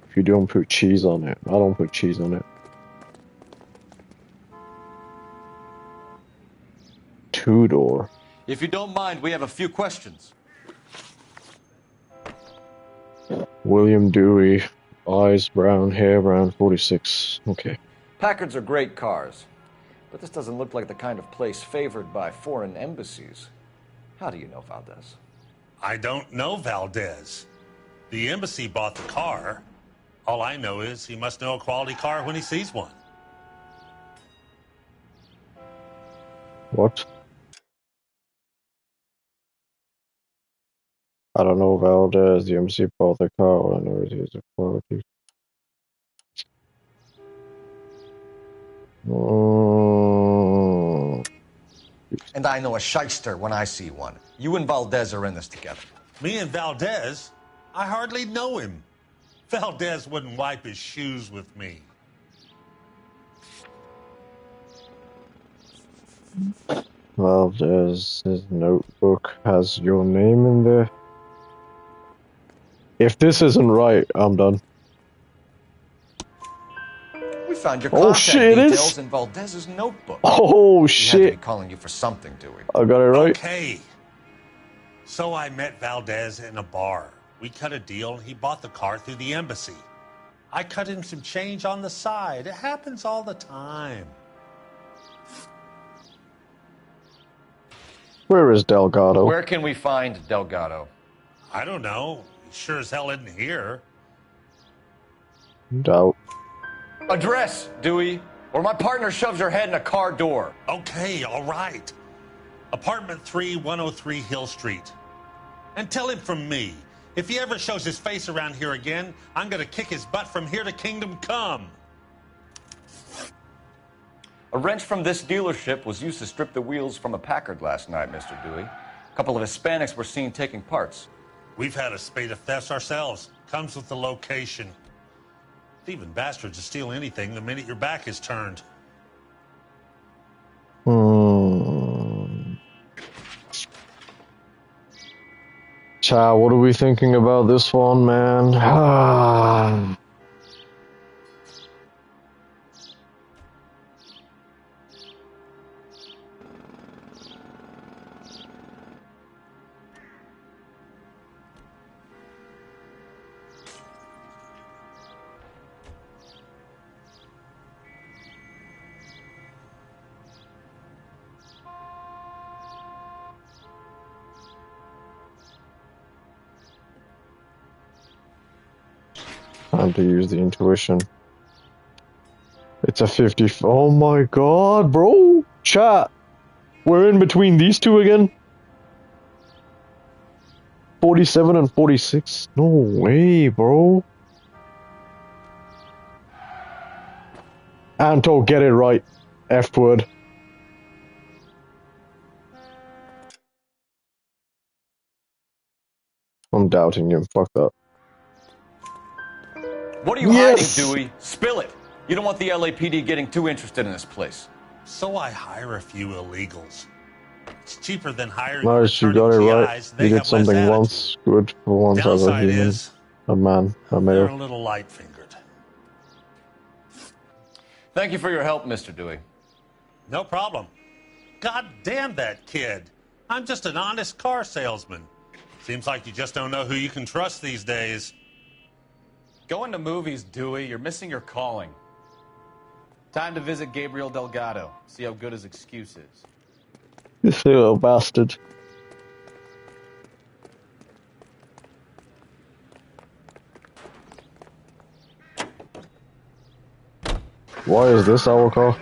If you don't put cheese on it, I don't put cheese on it. 2-door. If you don't mind, we have a few questions. William Dewey, eyes brown, hair brown, 46. Okay. Packards are great cars, but this doesn't look like the kind of place favored by foreign embassies. How do you know Valdez? I don't know Valdez. The embassy bought the car. All I know is he must know a quality car when he sees one. What? I don't know Valdez, the MC bought the car. All I know is he's a quality. And I know a shyster when I see one. You and Valdez are in this together. Me and Valdez? I hardly know him. Valdez wouldn't wipe his shoes with me. Valdez's notebook has your name in there. If this isn't right, I'm done. We found your Oh contact shit, it details is? in Valdez's notebook. Oh He shit. had to be calling you for something, Dewey. I got it right. Okay. So I met Valdez in a bar. We cut a deal and he bought the car through the embassy. I cut him some change on the side. It happens all the time. Where is Delgado? Where can we find Delgado? I don't know. He sure as hell isn't here. Doubt. Address, Dewey, or my partner shoves her head in a car door. Okay, all right. Apartment 3, 103 Hill Street. And tell him from me, if he ever shows his face around here again, I'm gonna kick his butt from here to Kingdom Come. A wrench from this dealership was used to strip the wheels from a Packard last night, Mr. Dewey. A couple of Hispanics were seen taking parts. We've had a spate of thefts ourselves. Comes with the location. Thieving bastards to steal anything the minute your back is turned. Child, what are we thinking about this one, man? Time to use the intuition. It's a 50. Oh my god, bro! Chat! We're in between these two again? 47 and 46? No way, bro. Anto, get it right. F word. I'm doubting him. Fuck that. What are you hiding, Dewey? Spill it. You don't want the LAPD getting too interested in this place. So I hire a few illegals. It's cheaper than hiring Nice, you got it right. You did something once. Good for once as a human. A man. A They're male. a little light-fingered. Thank you for your help, Mr. Dewey. No problem. God damn that kid. I'm just an honest car salesman. Seems like you just don't know who you can trust these days. Going to movies, Dewey. You're missing your calling. Time to visit Gabriel Delgado. See how good his excuse is. This little bastard. Why is this our car?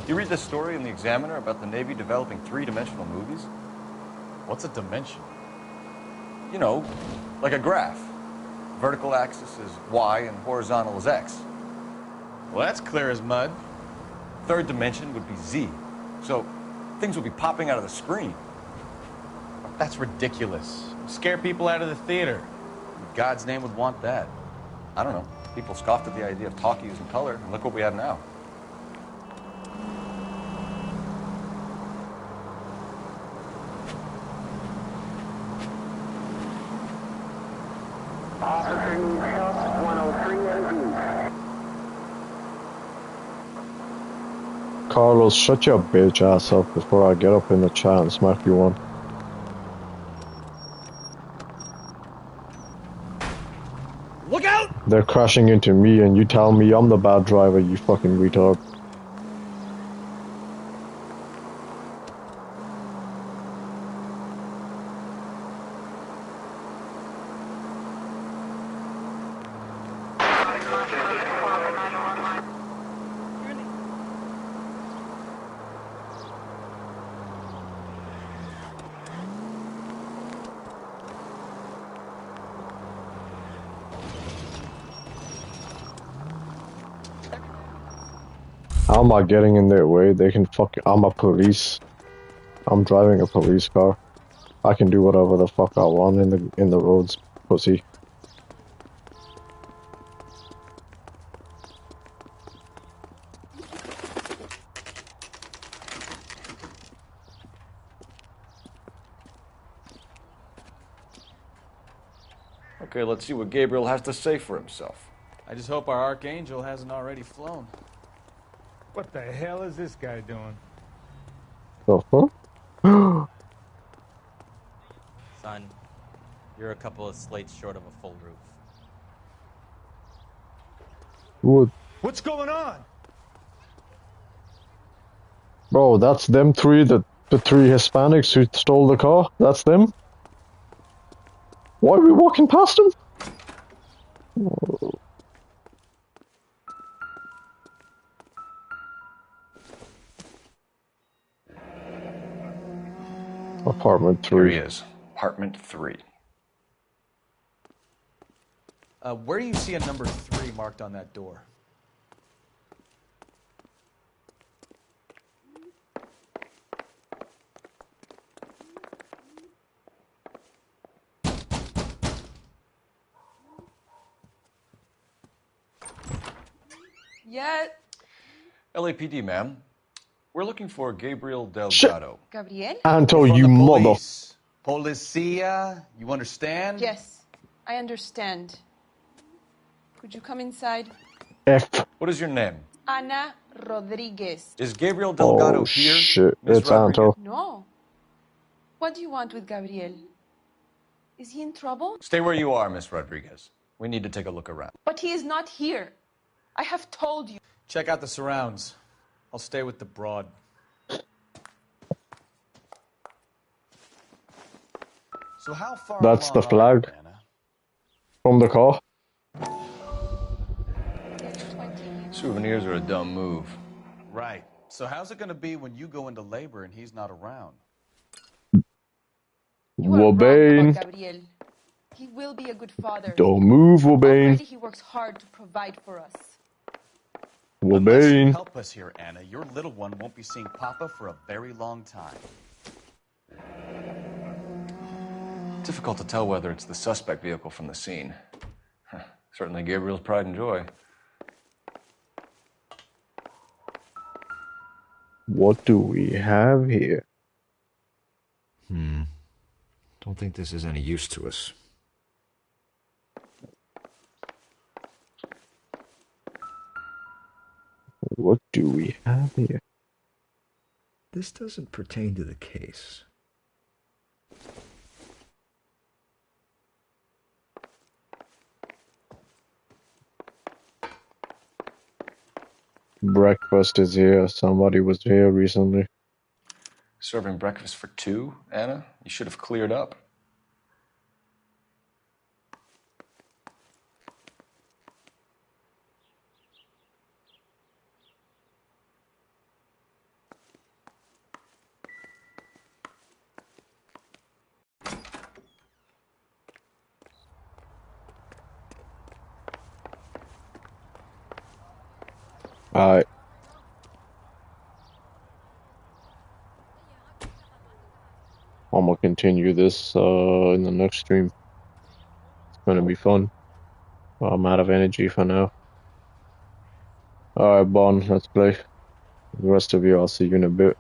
You read this story in the Examiner about the Navy developing three-dimensional movies? What's a dimension? You know, like a graph. Vertical axis is Y and horizontal is X. Well, that's clear as mud. Third dimension would be Z. So things would be popping out of the screen. That's ridiculous. Scare people out of the theater. In God's name would want that. I don't know. People scoffed at the idea of talkies in color, and look what we have now. Carlos, shut your bitch ass up before I get up in the chat and smack you one. Look out! They're crashing into me and you tell me I'm the bad driver, you fucking retard. How am I getting in their way? They can I'm a police. I'm driving a police car. I can do whatever the fuck I want in the roads, pussy. Okay, let's see what Gabriel has to say for himself. I just hope our Archangel hasn't already flown. What the hell is this guy doing? Son, you're a couple of slates short of a full roof. What? What's going on? Bro, that's them three, the three Hispanics who stole the car? That's them? Why are we walking past them? Oh. Apartment 3. Here he is. Apartment 3. Where do you see a number 3 marked on that door? Yeah. LAPD, ma'am. We're looking for Gabriel Delgado. Gabriel? Anto, you mother. Policia, you understand? Yes, I understand. Could you come inside? F. What is your name? Ana Rodriguez. Is Gabriel Delgado here? Shit, Ms. it's Anto. No. What do you want with Gabriel? Is he in trouble? Stay where you are, Miss Rodriguez. We need to take a look around. But he is not here. I have told you. Check out the surrounds. I'll stay with the broad. So how far That's the flag from the car. Souvenirs are a dumb move. Right. So how's it going to be when you go into labor and he's not around? Wobane. Gabriel. He will be a good father. Don't move, Wobane. Already he works hard to provide for us. Unless you Wobane. help us here, Anna, your little one won't be seeing Papa for a very long time. Difficult to tell whether it's the suspect vehicle from the scene. Certainly Gabriel's pride and joy. What do we have here? Don't think this is any use to us. What do we have here? This doesn't pertain to the case. Breakfast is here. Somebody was here recently. Serving breakfast for 2, Anna? You should have cleared up. Alright. I'm gonna continue this in the next stream. It's gonna be fun. I'm out of energy for now. Alright, Bon, let's play. The rest of you, I'll see you in a bit.